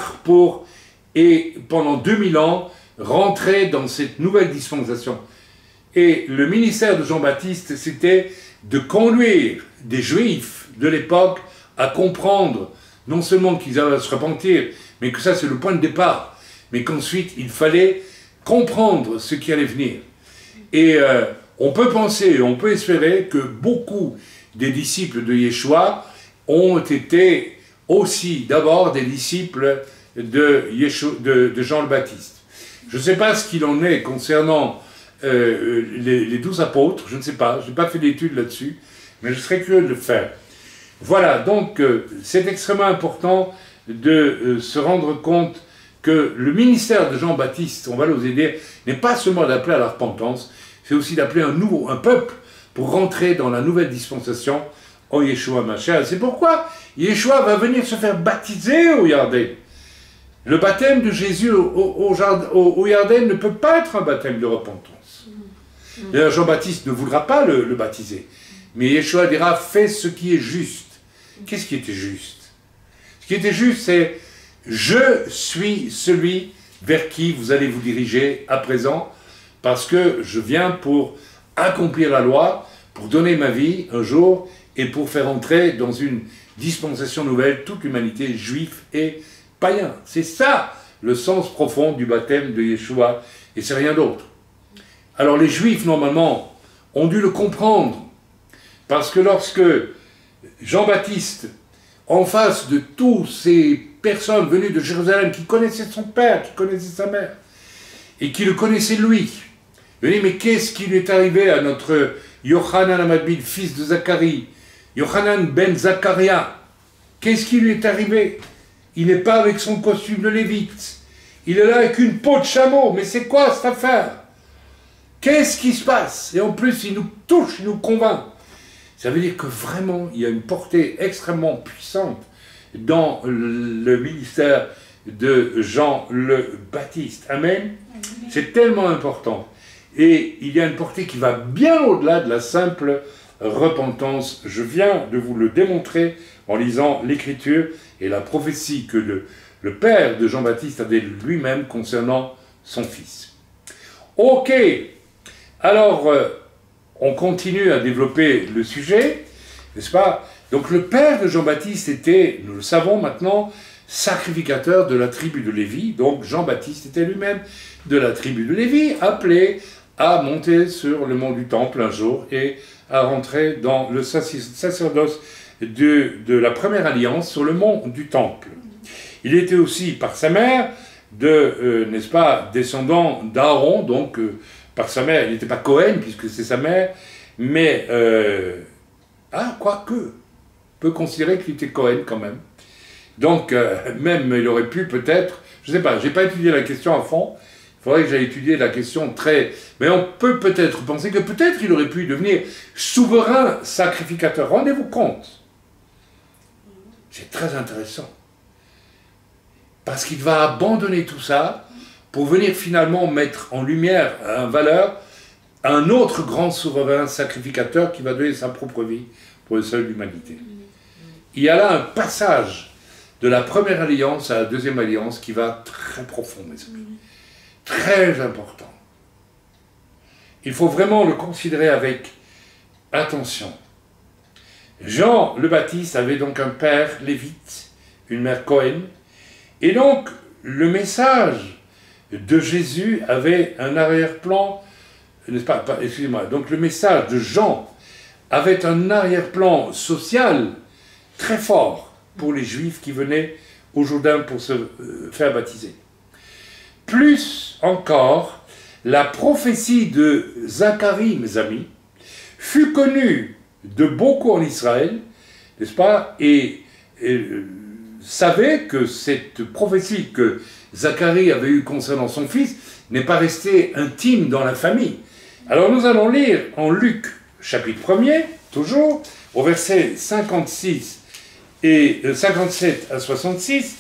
Speaker 1: et pendant 2000 ans, rentrer dans cette nouvelle dispensation. Et le ministère de Jean-Baptiste, c'était de conduire des Juifs de l'époque à comprendre, non seulement qu'ils avaient à se repentir, mais que ça c'est le point de départ, mais qu'ensuite il fallait comprendre ce qui allait venir. Et on peut penser, on peut espérer que beaucoup des disciples de Yeshua ont été aussi d'abord des disciples de Jean le Baptiste. Je ne sais pas ce qu'il en est concernant les 12 apôtres, je ne sais pas, je n'ai pas fait d'études là-dessus, mais je serais curieux de le faire. Voilà, donc c'est extrêmement important de se rendre compte que le ministère de Jean-Baptiste, on va l'oser dire, n'est pas seulement d'appeler à la repentance, c'est aussi d'appeler un peuple pour rentrer dans la nouvelle dispensation en Yeshua HaMashiach. C'est pourquoi Yeshua va venir se faire baptiser au Yarden. Le baptême de Jésus au Yarden ne peut pas être un baptême de repentance. D'ailleurs, Jean-Baptiste ne voudra pas le baptiser. Mais Yeshua dira, fais ce qui est juste. Qu'est-ce qui était juste? Ce qui était juste, c'est, je suis celui vers qui vous allez vous diriger à présent, parce que je viens pour accomplir la loi, pour donner ma vie un jour, et pour faire entrer dans une dispensation nouvelle toute l'humanité, juif et païen. C'est ça le sens profond du baptême de Yeshua, et c'est rien d'autre. Alors les Juifs, normalement, ont dû le comprendre, parce que lorsque Jean-Baptiste, en face de toutes ces personnes venues de Jérusalem, qui connaissaient son père, qui connaissaient sa mère, et qui le connaissaient lui, il dit, mais qu'est-ce qui lui est arrivé à notre Yochanan Amadbil, fils de Zacharie, Yochanan ben Zacharia? Qu'est-ce qui lui est arrivé? Il n'est pas avec son costume de lévite. Il est là avec une peau de chameau. Mais c'est quoi cette affaire? Qu'est-ce qui se passe? Et en plus, il nous touche, il nous convainc. Ça veut dire que vraiment, il y a une portée extrêmement puissante dans le ministère de Jean le Baptiste. Amen. C'est tellement important. Et il y a une portée qui va bien au-delà de la simple repentance. Je viens de vous le démontrer en lisant l'Écriture et la prophétie que le père de Jean-Baptiste avait lui-même concernant son fils. Ok, alors on continue à développer le sujet, n'est-ce pas? Donc le père de Jean-Baptiste était, nous le savons maintenant, sacrificateur de la tribu de Lévi. Donc Jean-Baptiste était lui-même de la tribu de Lévi, appelé à monter sur le mont du Temple un jour et à rentrer dans le sacerdoce de la première alliance sur le mont du Temple. Il était aussi, par sa mère, n'est-ce pas, descendant d'Aaron, donc par sa mère, il n'était pas Cohen, puisque c'est sa mère, mais, quoique, on peut considérer qu'il était Cohen quand même. Donc, même, il aurait pu peut-être, je ne sais pas, je n'ai pas étudié la question à fond, faudrait que j'aille étudier la question très... Mais on peut peut-être penser que peut-être il aurait pu devenir souverain sacrificateur. Rendez-vous compte. C'est très intéressant. Parce qu'il va abandonner tout ça pour venir finalement mettre en lumière, en valeur, un autre grand souverain sacrificateur qui va donner sa propre vie pour le salut de l'humanité. Il y a là un passage de la première alliance à la deuxième alliance qui va très profond, mes amis. Très important. Il faut vraiment le considérer avec attention. Jean le Baptiste avait donc un père lévite, une mère Cohen, et donc le message de Jésus avait un arrière-plan, n'est-ce pas, excusez-moi, donc le message de Jean avait un arrière-plan social très fort pour les Juifs qui venaient au Jourdain pour se faire baptiser. Plus encore, la prophétie de Zacharie, mes amis, fut connue de beaucoup en Israël, n'est-ce pas, et savait que cette prophétie que Zacharie avait eue concernant son fils n'est pas restée intime dans la famille. Alors nous allons lire en Luc, chapitre 1er, toujours, au verset 56 et 57 à 66.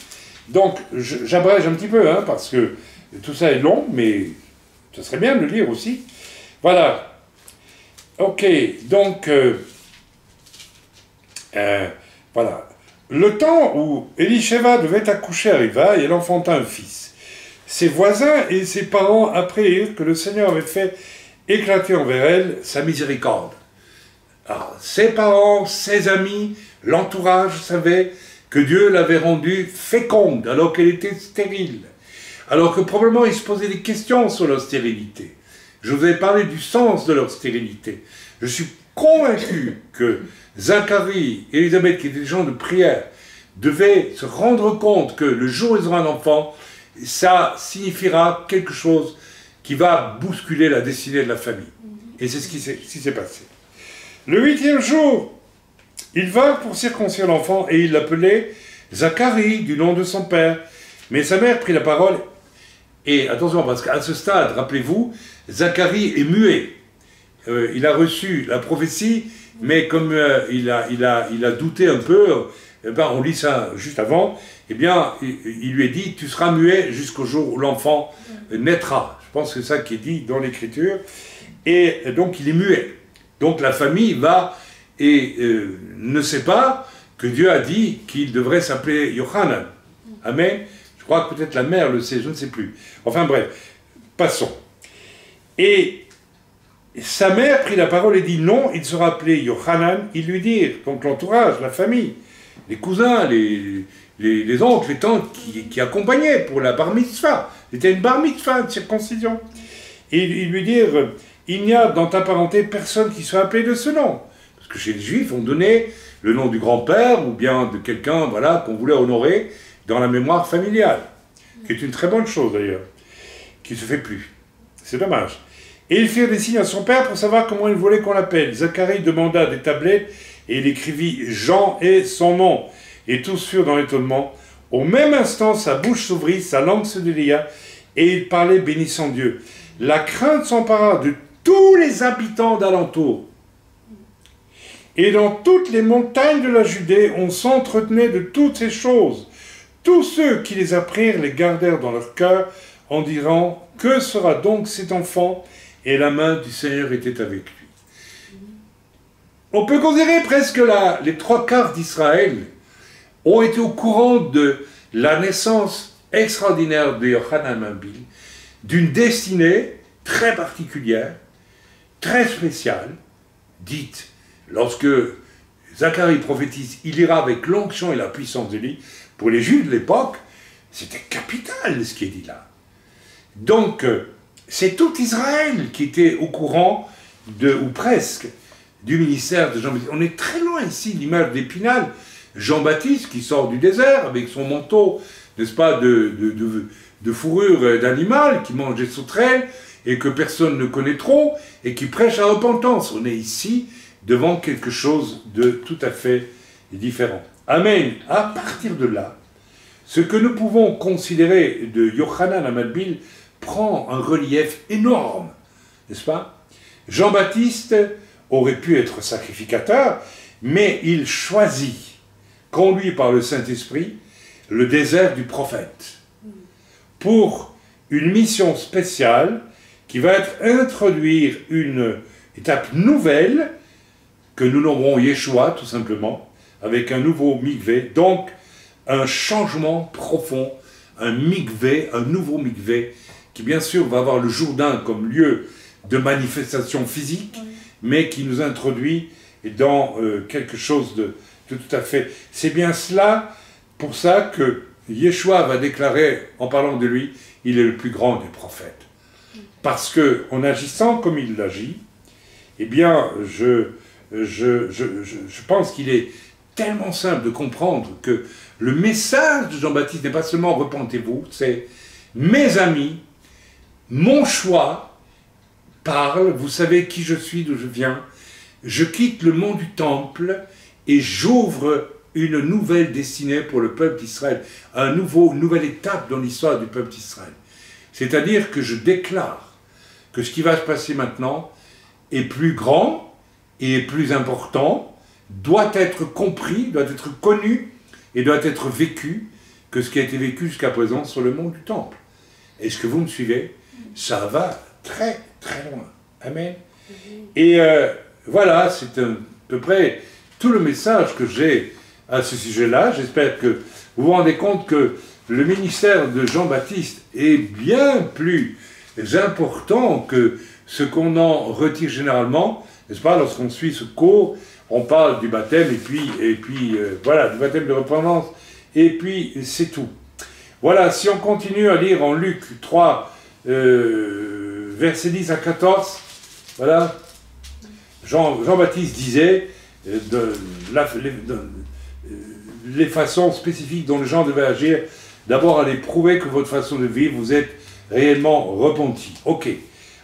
Speaker 1: Donc j'abrège un petit peu, hein, parce que tout ça est long, mais ce serait bien de le lire aussi. Voilà. Ok, donc, voilà. Le temps où Éliséba devait accoucher arriva et elle enfanta un fils. Ses voisins et ses parents apprirent que le Seigneur avait fait éclater envers elle sa miséricorde. Alors, ses parents, ses amis, l'entourage savaient que Dieu l'avait rendue féconde alors qu'elle était stérile. Alors que probablement ils se posaient des questions sur leur stérilité. Je vous ai parlé du sens de leur stérilité. Je suis convaincu que Zacharie et Élisabeth, qui étaient des gens de prière, devaient se rendre compte que le jour où ils auront un enfant, ça signifiera quelque chose qui va bousculer la destinée de la famille. Et c'est ce qui s'est passé. Le 8e jour, ils vinrent pour circoncire l'enfant et ils l'appelaient Zacharie, du nom de son père. Mais sa mère prit la parole. Et attention, parce qu'à ce stade, rappelez-vous, Zacharie est muet. Il a reçu la prophétie, mais comme il a douté un peu, eh ben, on lit ça juste avant, eh bien, il lui est dit, tu seras muet jusqu'au jour où l'enfant naîtra. Je pense que c'est ça qui est dit dans l'Écriture. Et donc, il est muet. Donc, la famille va et ne sait pas que Dieu a dit qu'il devrait s'appeler Yochanan. Amen. Je crois que peut-être la mère le sait, je ne sais plus. Enfin bref, passons. Et sa mère prit la parole et dit non, il sera appelé Yochanan. Ils lui dirent, donc l'entourage, la famille, les cousins, les oncles, les tantes qui accompagnaient pour la bar mitzvah. C'était une bar mitzvah, une circoncision. Et ils lui dirent, il n'y a dans ta parenté personne qui soit appelé de ce nom. Parce que chez les Juifs, on donnait le nom du grand-père ou bien de quelqu'un, voilà, qu'on voulait honorer dans la mémoire familiale, qui est une très bonne chose d'ailleurs, qui ne se fait plus. C'est dommage. Et ils firent des signes à son père pour savoir comment il voulait qu'on l'appelle. Zacharie demanda des tablettes et il écrivit Jean et son nom. Et tous furent dans l'étonnement. Au même instant, sa bouche s'ouvrit, sa langue se délia et il parlait bénissant Dieu. La crainte s'empara de tous les habitants d'alentour. Et dans toutes les montagnes de la Judée, on s'entretenait de toutes ces choses. Tous ceux qui les apprirent les gardèrent dans leur cœur en disant « Que sera donc cet enfant ?» Et la main du Seigneur était avec lui. On peut considérer presque les 3/4 d'Israël ont été au courant de la naissance extraordinaire de Yochanan Mambil, d'une destinée très particulière, très spéciale, dite, lorsque Zacharie prophétise, il ira avec l'onction et la puissance d'Élie. Pour les Juifs de l'époque, c'était capital ce qui est dit là. Donc, c'est tout Israël qui était au courant, ou presque, du ministère de Jean-Baptiste. On est très loin ici de l'image d'Épinal. Jean-Baptiste qui sort du désert avec son manteau, n'est-ce pas, de fourrure d'animal, qui mange des sauterelles, et que personne ne connaît trop, et qui prêche la repentance. On est ici devant quelque chose de tout à fait différent. Amen. À partir de là, ce que nous pouvons considérer de Yochanan Mambil prend un relief énorme, n'est-ce pas? Jean-Baptiste aurait pu être sacrificateur, mais il choisit, conduit par le Saint-Esprit, le désert du prophète, pour une mission spéciale qui va être introduire une étape nouvelle, que nous nommerons Yeshua, tout simplement, avec un nouveau mikvé, donc un changement profond, un mikvé, un nouveau mikvé, qui bien sûr va avoir le Jourdain comme lieu de manifestation physique, mais qui nous introduit dans quelque chose de tout à fait... C'est bien cela, pour ça que Yeshua va déclarer, en parlant de lui, il est le plus grand des prophètes. Parce que, en agissant comme il l'agit, eh bien, je pense qu'il est tellement simple de comprendre que le message de Jean-Baptiste n'est pas seulement « repentez-vous », c'est « mes amis, mon choix parle, vous savez qui je suis, d'où je viens, je quitte le mont du temple et j'ouvre une nouvelle destinée pour le peuple d'Israël, une nouvelle étape dans l'histoire du peuple d'Israël. C'est-à-dire que je déclare que ce qui va se passer maintenant est plus grand et est plus important, doit être compris, doit être connu et doit être vécu que ce qui a été vécu jusqu'à présent sur le mont du temple. Est-ce que vous me suivez? Ça va très très loin. Amen. Et voilà, c'est à peu près tout le message que j'ai à ce sujet-là. J'espère que vous vous rendez compte que le ministère de Jean-Baptiste est bien plus important que ce qu'on en retire généralement, n'est-ce pas? Lorsqu'on suit ce cours, on parle du baptême et puis voilà, du baptême de repentance, et puis c'est tout. Voilà, si on continue à lire en Luc 3, versets 10 à 14, voilà, Jean-Baptiste disait les façons spécifiques dont les gens devaient agir. D'abord, aller prouver que votre façon de vivre, vous êtes réellement repenti. Ok,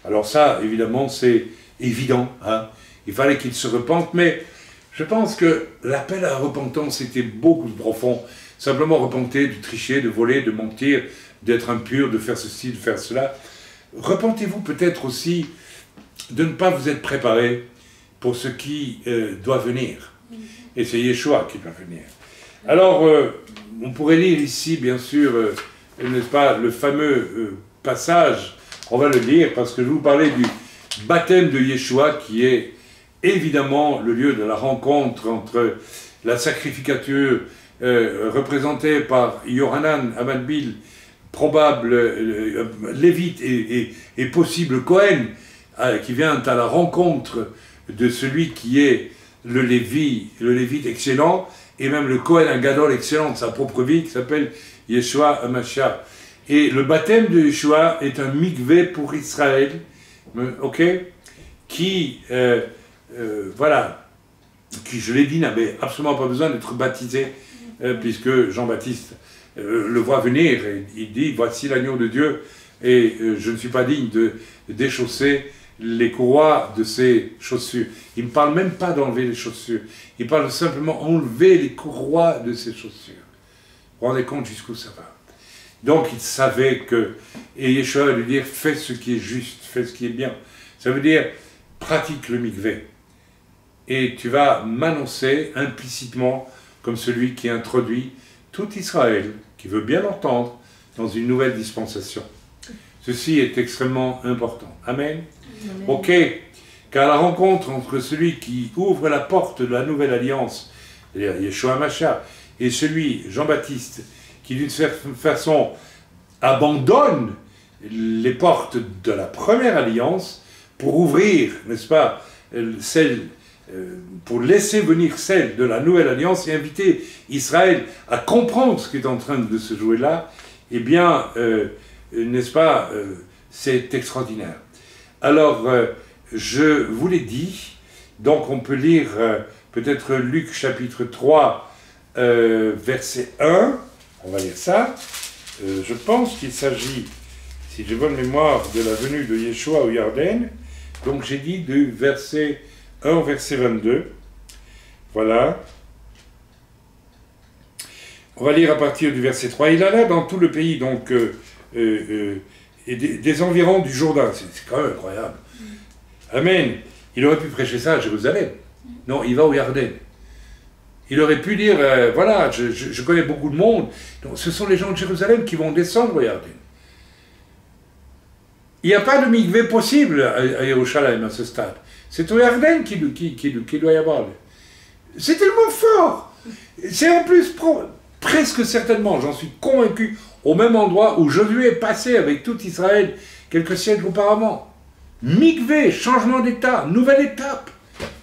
Speaker 1: alors ça, évidemment, c'est évident, hein? Il fallait qu'ils se repentent, mais je pense que l'appel à la repentance était beaucoup plus profond. Simplement repenter, de tricher, de voler, de mentir, d'être impur, de faire ceci, de faire cela. Repentez-vous peut-être aussi de ne pas vous être préparé pour ce qui doit venir. Et c'est Yeshua qui doit venir. Alors, on pourrait lire ici, bien sûr, n'est-ce pas, le fameux passage, on va le lire, parce que je vais vous parler du baptême de Yeshua, qui est évidemment le lieu de la rencontre entre la sacrificature représentée par Yohanan Amadbil, probable Lévite et possible Cohen, qui vient à la rencontre de celui qui est le Lévite excellent, et même le Cohen Agadol excellent de sa propre vie, qui s'appelle Yeshua HaMashiach. Et le baptême de Yeshua est un mikvé pour Israël, ok, qui, voilà, qui, je l'ai dit, n'avait absolument pas besoin d'être baptisé, puisque Jean-Baptiste le voit venir, et il dit, voici l'agneau de Dieu, et je ne suis pas digne de déchausser les courroies de ses chaussures. Il ne parle même pas d'enlever les chaussures, il parle simplement enlever les courroies de ses chaussures. Vous vous rendez compte jusqu'où ça va? Donc il savait que, et Yeshua va lui dire, fais ce qui est juste, fais ce qui est bien. Ça veut dire, pratique le mikvé. Et tu vas m'annoncer implicitement comme celui qui introduit tout Israël, qui veut bien l'entendre, dans une nouvelle dispensation. Ceci est extrêmement important. Amen. Amen. Ok, car la rencontre entre celui qui ouvre la porte de la nouvelle alliance, c'est-à-dire Yeshua HaMashiach, et celui, Jean-Baptiste, qui d'une certaine façon abandonne les portes de la première alliance pour ouvrir, n'est-ce pas, celle, pour laisser venir celle de la nouvelle alliance et inviter Israël à comprendre ce qui est en train de se jouer là, eh bien, n'est-ce pas, c'est extraordinaire. Alors, je vous l'ai dit, donc on peut lire peut-être Luc chapitre 3, verset 1, on va lire ça. Je pense qu'il s'agit, si j'ai bonne mémoire, de la venue de Yeshua au Yarden. Donc j'ai dit du verset 1 au verset 22. Voilà. On va lire à partir du verset 3. Il alla dans tout le pays, donc des environs du Jourdain. C'est quand même incroyable. Amen. Il aurait pu prêcher ça à Jérusalem. Non, il va au Yarden. Il aurait pu dire, voilà, je connais beaucoup de monde. Donc, ce sont les gens de Jérusalem qui vont descendre au Yarden. Il n'y a pas de mikvé possible à Yerushalayim à ce stade. C'est au Yarden qu'il doit y avoir. C'est tellement fort. C'est en plus presque certainement, j'en suis convaincu, au même endroit où Josué est passé avec tout Israël quelques siècles auparavant. Mikvé, changement d'état, nouvelle étape.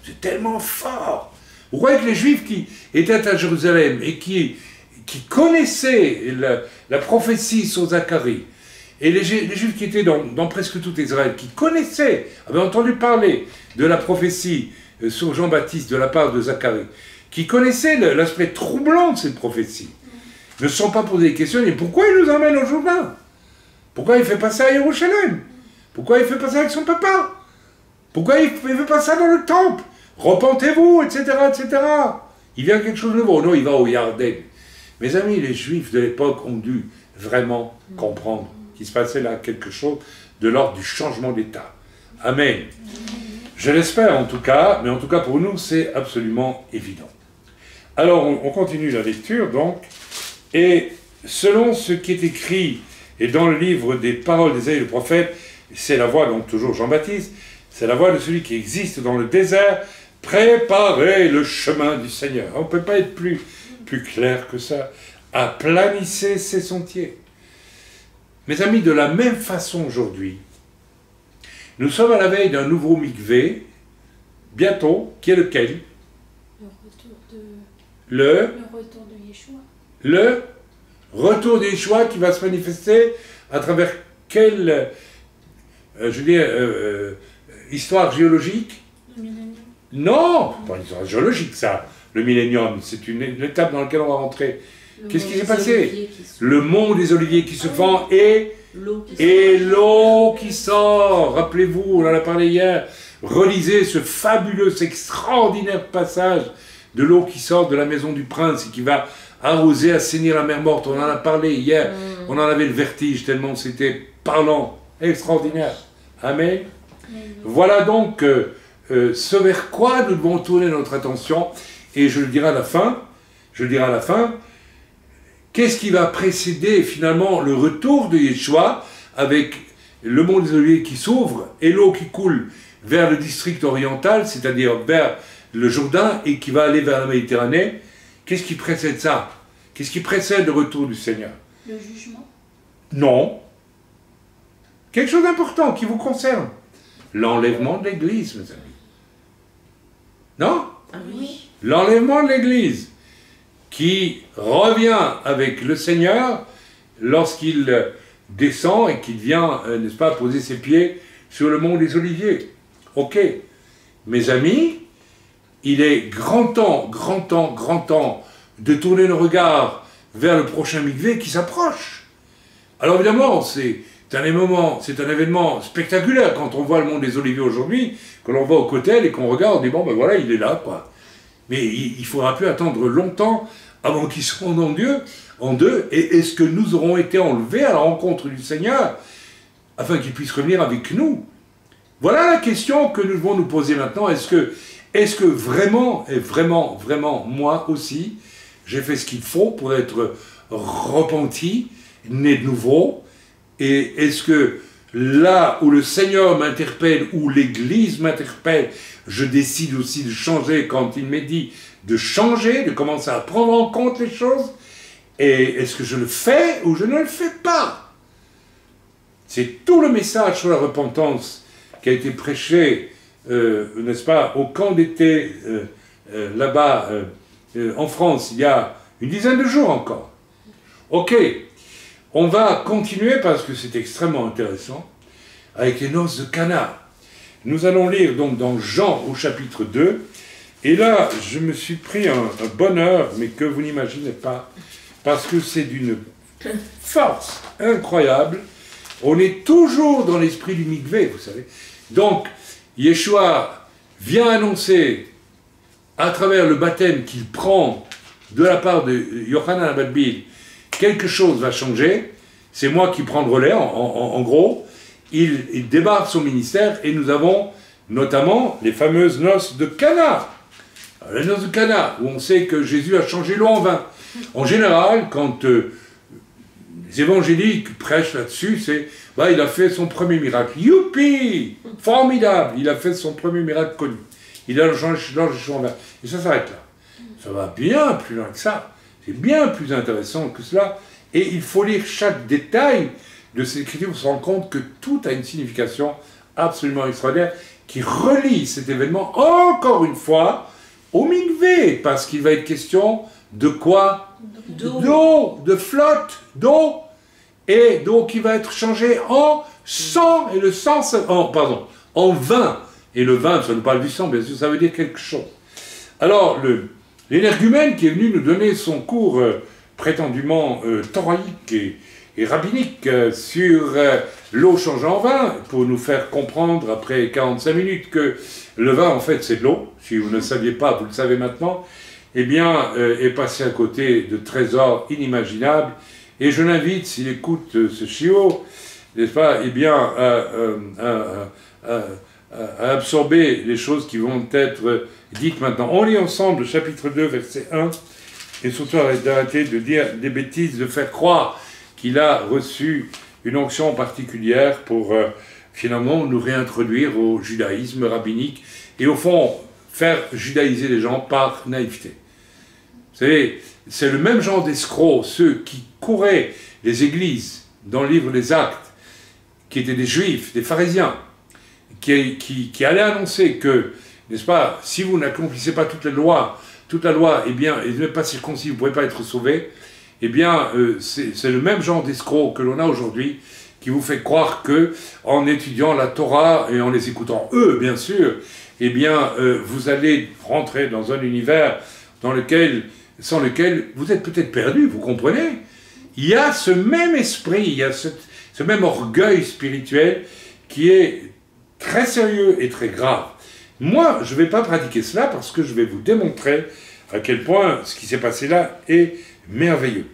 Speaker 1: C'est tellement fort. Vous croyez que les Juifs qui étaient à Jérusalem et qui connaissaient la prophétie sur Zacharie, et les Juifs qui étaient dans presque tout Israël, qui connaissaient, avaient entendu parler de la prophétie sur Jean-Baptiste de la part de Zacharie, qui connaissaient l'aspect troublant de cette prophétie, ne se sont pas posés des questions, mais pourquoi il nous emmène au Jourdain? Pourquoi il ne fait pas ça à Yerushalayim? Pourquoi il ne fait pas ça avec son papa? Pourquoi il ne fait pas ça dans le temple? Repentez-vous, etc., etc. Il vient quelque chose de nouveau. Non, il va au Yarden. Mes amis, les Juifs de l'époque ont dû vraiment comprendre qu'il se passait là quelque chose de l'ordre du changement d'état. Amen. Je l'espère en tout cas, mais en tout cas pour nous, c'est absolument évident. Alors, on continue la lecture, donc, et selon ce qui est écrit, et dans le livre des paroles d'Ésaïe le prophète, c'est la voix, donc toujours Jean-Baptiste, c'est la voix de celui qui existe dans le désert, préparez le chemin du Seigneur. On ne peut pas être plus clair que ça. Aplanissez ses sentiers. Mes amis, de la même façon aujourd'hui, nous sommes à la veille d'un nouveau mikvé, bientôt, qui est lequel? Le retour de Yeshua. Le retour de Yeshua qui va se manifester à travers quelle, histoire géologique?
Speaker 2: Le millénium.
Speaker 1: Non, pas une histoire géologique ça. Le millénium, c'est une étape dans laquelle on va rentrer. Qu'est-ce qui s'est passé? Le mont des oliviers qui se fend et l'eau qui sort. Rappelez-vous, on en a parlé hier. Relisez ce fabuleux, extraordinaire passage de l'eau qui sort de la maison du prince et qui va arroser, assainir la mer morte. On en a parlé hier. On en avait le vertige tellement c'était parlant, extraordinaire. Amen. Voilà donc ce vers quoi nous devons tourner notre attention. Et je le dirai à la fin, qu'est-ce qui va précéder finalement le retour de Yeshua avec le mont des Oliviers qui s'ouvre et l'eau qui coule vers le district oriental, c'est-à-dire vers le Jourdain et qui va aller vers la Méditerranée? Qu'est-ce qui précède ça? Qu'est-ce qui précède le retour du Seigneur?
Speaker 2: Le jugement?
Speaker 1: Non. Quelque chose d'important qui vous concerne. L'enlèvement de l'Église, mes amis. Non?
Speaker 2: Ah oui.
Speaker 1: L'enlèvement de l'Église qui revient avec le Seigneur lorsqu'il descend et qu'il vient, n'est-ce pas, poser ses pieds sur le mont des Oliviers. Ok. Mes amis, il est grand temps de tourner le regard vers le prochain mikvé qui s'approche. Alors évidemment, c'est un événement spectaculaire quand on voit le mont des Oliviers aujourd'hui, que l'on va au Kotel et qu'on regarde, on dit bon ben voilà, il est là quoi. Mais il ne faudra plus attendre longtemps avant qu'ils se rendent en deux, et est-ce que nous aurons été enlevés à la rencontre du Seigneur afin qu'il puisse revenir avec nous? Voilà la question que nous devons nous poser maintenant. Est-ce que vraiment, moi aussi, j'ai fait ce qu'il faut pour être repenti, né de nouveau? Et est-ce que là où le Seigneur m'interpelle, où l'Église m'interpelle, je décide aussi de changer quand il m'est dit de changer, de commencer à prendre en compte les choses? Et est-ce que je le fais ou je ne le fais pas? C'est tout le message sur la repentance qui a été prêché, n'est-ce pas, au camp d'été, là-bas, en France, il y a une dizaine de jours encore. Ok, on va continuer parce que c'est extrêmement intéressant, avec les noces de Cana. Nous allons lire donc dans Jean au chapitre 2, et là, je me suis pris un bonheur, mais que vous n'imaginez pas, parce que c'est d'une force incroyable. On est toujours dans l'esprit du mikvé, vous savez. Donc, Yeshua vient annoncer, à travers le baptême qu'il prend de la part de Yochanan HaMatbil, quelque chose va changer. c'est moi qui prends le relais, en gros. Il démarre son ministère et nous avons notamment les fameuses noces de Cana. Les noces de Cana, où on sait que Jésus a changé l'eau en vin. En général, quand les évangéliques prêchent là-dessus, c'est bah, il a fait son premier miracle. Youpi! Formidable! Il a fait son premier miracle connu. Il a changé l'eau en vin. Et ça s'arrête là. Ça va bien plus loin que ça. C'est bien plus intéressant que cela. Et il faut lire chaque détail de ces écritures pour se rendre compte que tout a une signification absolument extraordinaire qui relie cet événement, encore une fois, au mikvé, parce qu'il va être question de quoi? D'eau, de flotte, d'eau, et d'eau qui va être changée en sang, et le sang, en vin. Et le vin, ça nous parle du sang, bien sûr, ça veut dire quelque chose. Alors, l'énergumène qui est venu nous donner son cours prétendument thoraïque et rabbinique sur l'eau changée en vin, pour nous faire comprendre après 45 minutes que le vin, en fait, c'est de l'eau. Si vous ne le saviez pas, vous le savez maintenant. Eh bien, est passé à côté de trésors inimaginables. Et je l'invite, s'il écoute ce chiot, n'est-ce pas, eh bien, à absorber les choses qui vont être dites maintenant. On lit ensemble, chapitre 2, verset 1, et surtout d'arrêter de dire des bêtises, de faire croire qu'il a reçu une onction particulière pour finalement nous réintroduire au judaïsme rabbinique et au fond faire judaïser les gens par naïveté. Vous savez, c'est le même genre d'escrocs, ceux qui couraient les églises dans le livre des Actes, qui étaient des juifs, des pharisiens, qui allaient annoncer que, n'est-ce pas, si vous n'accomplissez pas toute la loi, eh bien, et n'êtes pas circoncis, vous ne pouvez pas être sauvés. Eh bien, c'est le même genre d'escrocs que l'on a aujourd'hui qui vous fait croire que, en étudiant la Torah et en les écoutant eux, bien sûr, eh bien, vous allez rentrer dans un univers sans lequel vous êtes peut-être perdu, vous comprenez? Il y a ce même esprit, il y a ce même orgueil spirituel qui est très sérieux et très grave. Moi, je ne vais pas pratiquer cela parce que je vais vous démontrer à quel point ce qui s'est passé là est merveilleux.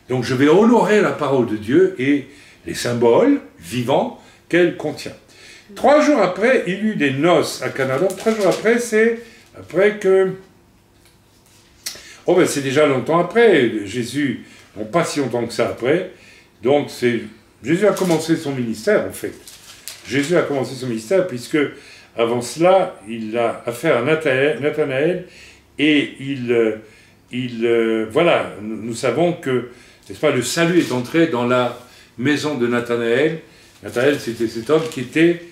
Speaker 1: Donc je vais honorer la parole de Dieu et les symboles vivants qu'elle contient. 3 jours après, il y eut des noces à Cana. Donc 3 jours après, c'est après que... Oh ben c'est déjà longtemps après, Jésus, non pas si longtemps que ça après, donc Jésus a commencé son ministère en fait. Jésus a commencé son ministère puisque avant cela, il a affaire à Nathanaël et voilà, nous savons que, n'est-ce pas, le salut est entré dans la maison de Nathanaël. Nathanaël, c'était cet homme qui était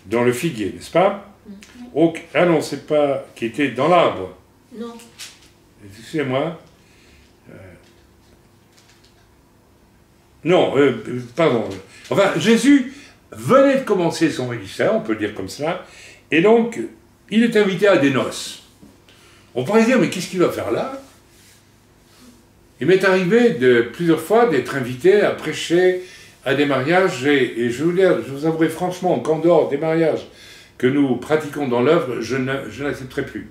Speaker 1: dans le figuier, n'est-ce pas? Ah non, c'est pas qui était dans l'arbre.
Speaker 2: Non.
Speaker 1: Excusez-moi. Non, pardon. Enfin, Jésus venait de commencer son ministère, on peut le dire comme cela, et donc, il est invité à des noces. On pourrait dire, mais qu'est-ce qu'il va faire là? Il m'est arrivé plusieurs fois d'être invité à prêcher à des mariages, et je vous avouerai franchement qu'en dehors des mariages que nous pratiquons dans l'œuvre, je n'accepterai plus.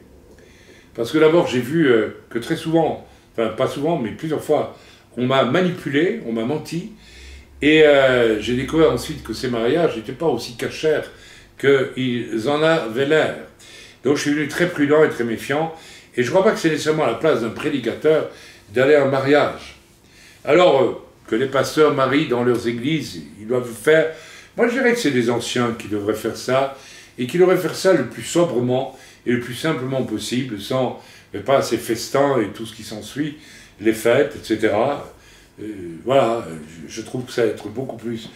Speaker 1: Parce que d'abord, j'ai vu que très souvent, enfin pas souvent, mais plusieurs fois, on m'a manipulé, on m'a menti, et j'ai découvert ensuite que ces mariages n'étaient pas aussi cachers qu'ils en avaient l'air. Donc je suis devenu très prudent et très méfiant, et je ne crois pas que c'est nécessairement à la place d'un prédicateur d'aller à un mariage. Alors, que les pasteurs marient dans leurs églises, ils doivent faire... Moi je dirais que c'est des anciens qui devraient faire ça, et qui devraient faire ça le plus sobrement et le plus simplement possible, sans pas ces festins et tout ce qui s'ensuit, les fêtes, etc. Voilà, je trouve que ça va être beaucoup plus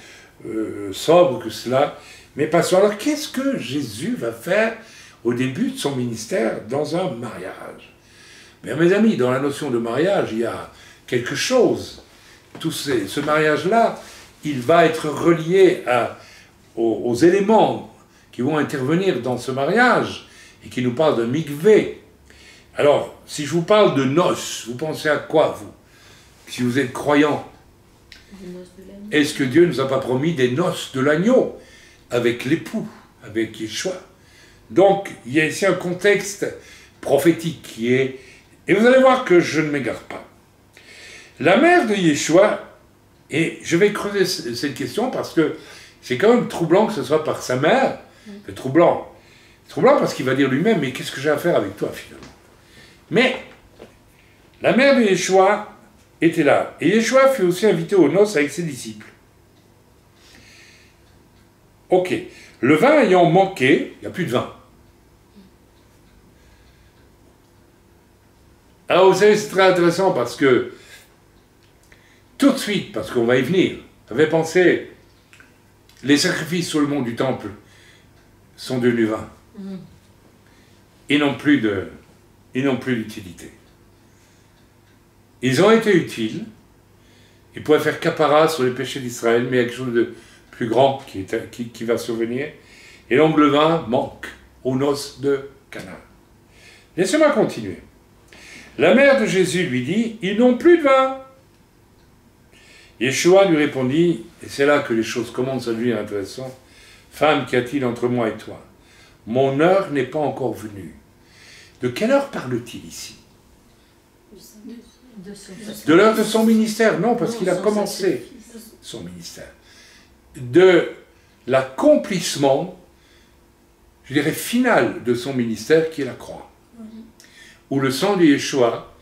Speaker 1: sobre que cela. Mais passons. Alors, qu'est-ce que Jésus va faire au début de son ministère dans un mariage? Bien, mes amis, dans la notion de mariage, il y a quelque chose. Ce mariage-là, il va être relié aux éléments qui vont intervenir dans ce mariage et qui nous parlent de mikvé. Alors, si je vous parle de noces, vous pensez à quoi, vous? Si vous êtes croyant, est-ce que Dieu ne nous a pas promis des noces de l'agneau avec l'époux, avec Yeshua? Donc, il y a ici un contexte prophétique qui est... Et vous allez voir que je ne m'égare pas. La mère de Yeshua Et je vais creuser cette question parce que c'est quand même troublant que ce soit par sa mère. C'est troublant. C'est troublant parce qu'il va dire lui-même, mais qu'est-ce que j'ai à faire avec toi finalement? Mais la mère de Yeshua était là. Et Yeshua fut aussi invité aux noces avec ses disciples. Ok. Le vin ayant manqué, il n'y a plus de vin. Alors vous savez, c'est très intéressant parce que tout de suite, parce qu'on va y venir, j'avais pensé, les sacrifices sur le mont du temple sont devenus vains. Ils n'ont plus d'utilité. Ils ont été utiles, ils pouvaient faire capara sur les péchés d'Israël, mais il y a quelque chose de plus grand qui va survenir. Et donc le vin manque aux noces de Cana. Laissez-moi continuer. La mère de Jésus lui dit, ils n'ont plus de vin. Yeshua lui répondit, et c'est là que les choses commencent à devenir intéressantes, femme, qu'y a-t-il entre moi et toi? Mon heure n'est pas encore venue. De quelle heure parle-t-il ici? De l'heure de son ministère, non, parce qu'il a commencé son ministère. De l'accomplissement, je dirais, final de son ministère, qui est la croix. Où le sang de Yeshua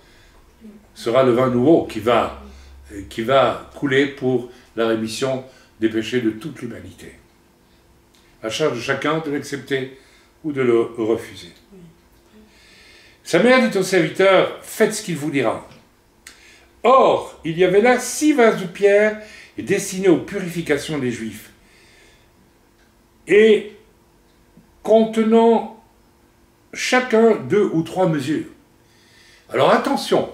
Speaker 1: sera le vin nouveau qui va couler pour la rémission des péchés de toute l'humanité. À charge de chacun de l'accepter ou de le refuser. Sa mère dit au serviteur, faites ce qu'il vous dira. Or, il y avait là 6 vases de pierre destinés aux purifications des Juifs, et contenant chacun 2 ou 3 mesures. Alors attention,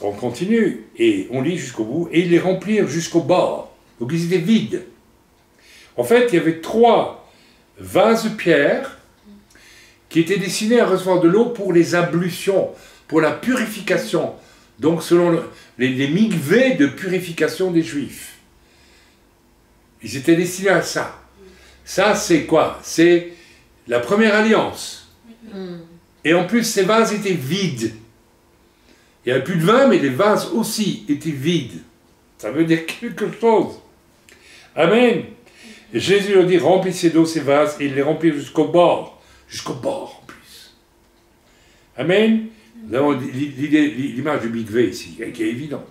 Speaker 1: on continue, et on lit jusqu'au bout, et ils les remplirent jusqu'au bord. Donc ils étaient vides. En fait, il y avait 3 vases de pierre qui étaient destinés à recevoir de l'eau pour les ablutions, pour la purification. Donc selon les mikvés de purification des Juifs. Ils étaient destinés à ça. Ça, c'est quoi? C'est la première alliance. Et en plus, ces vases étaient vides. Il n'y avait plus de vin, mais les vases aussi étaient vides. Ça veut dire quelque chose. Amen. Et Jésus leur dit, remplissez d'eau ces vases, et ils les remplirent jusqu'au bord. Jusqu'au bord, en plus. Amen. Nous avons l'image du mikvé ici, qui est évidente.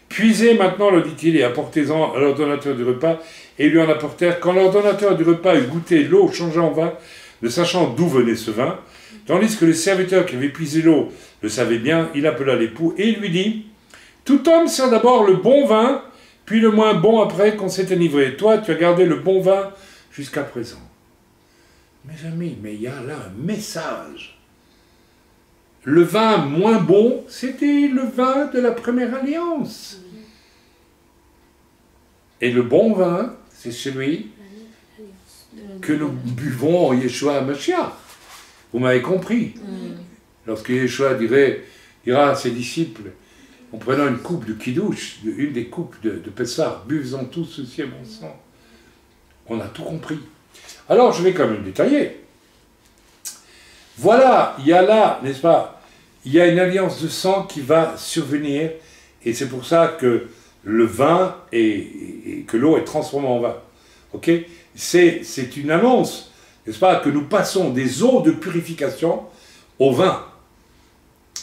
Speaker 1: Puisez maintenant, leur dit-il, et apportez-en à l'ordonnateur du repas, et ils lui en apportèrent. Quand l'ordonnateur du repas eut goûté l'eau changée en vin, ne sachant d'où venait ce vin, tandis que le serviteur qui avait puisé l'eau le savait bien, il appela l'époux, et il lui dit, tout homme sert d'abord le bon vin, puis le moins bon après qu'on s'est enivré. Toi, tu as gardé le bon vin jusqu'à présent. Mes amis, mais il y a là un message. Le vin moins bon, c'était le vin de la première alliance. Et le bon vin, c'est celui que nous buvons en Yeshua HaMashiach. Vous m'avez compris. Lorsque Yeshua dira à ses disciples, en prenant une coupe de Kiddush, une des coupes de Pessah, buvons tous ceci à mon sang. On a tout compris. Alors, je vais quand même détailler. Voilà, il y a là, n'est-ce pas, il y a une alliance de sang qui va survenir, et c'est pour ça que le vin et que l'eau est transformée en vin. Ok? C'est une annonce, n'est-ce pas, que nous passons des eaux de purification au vin.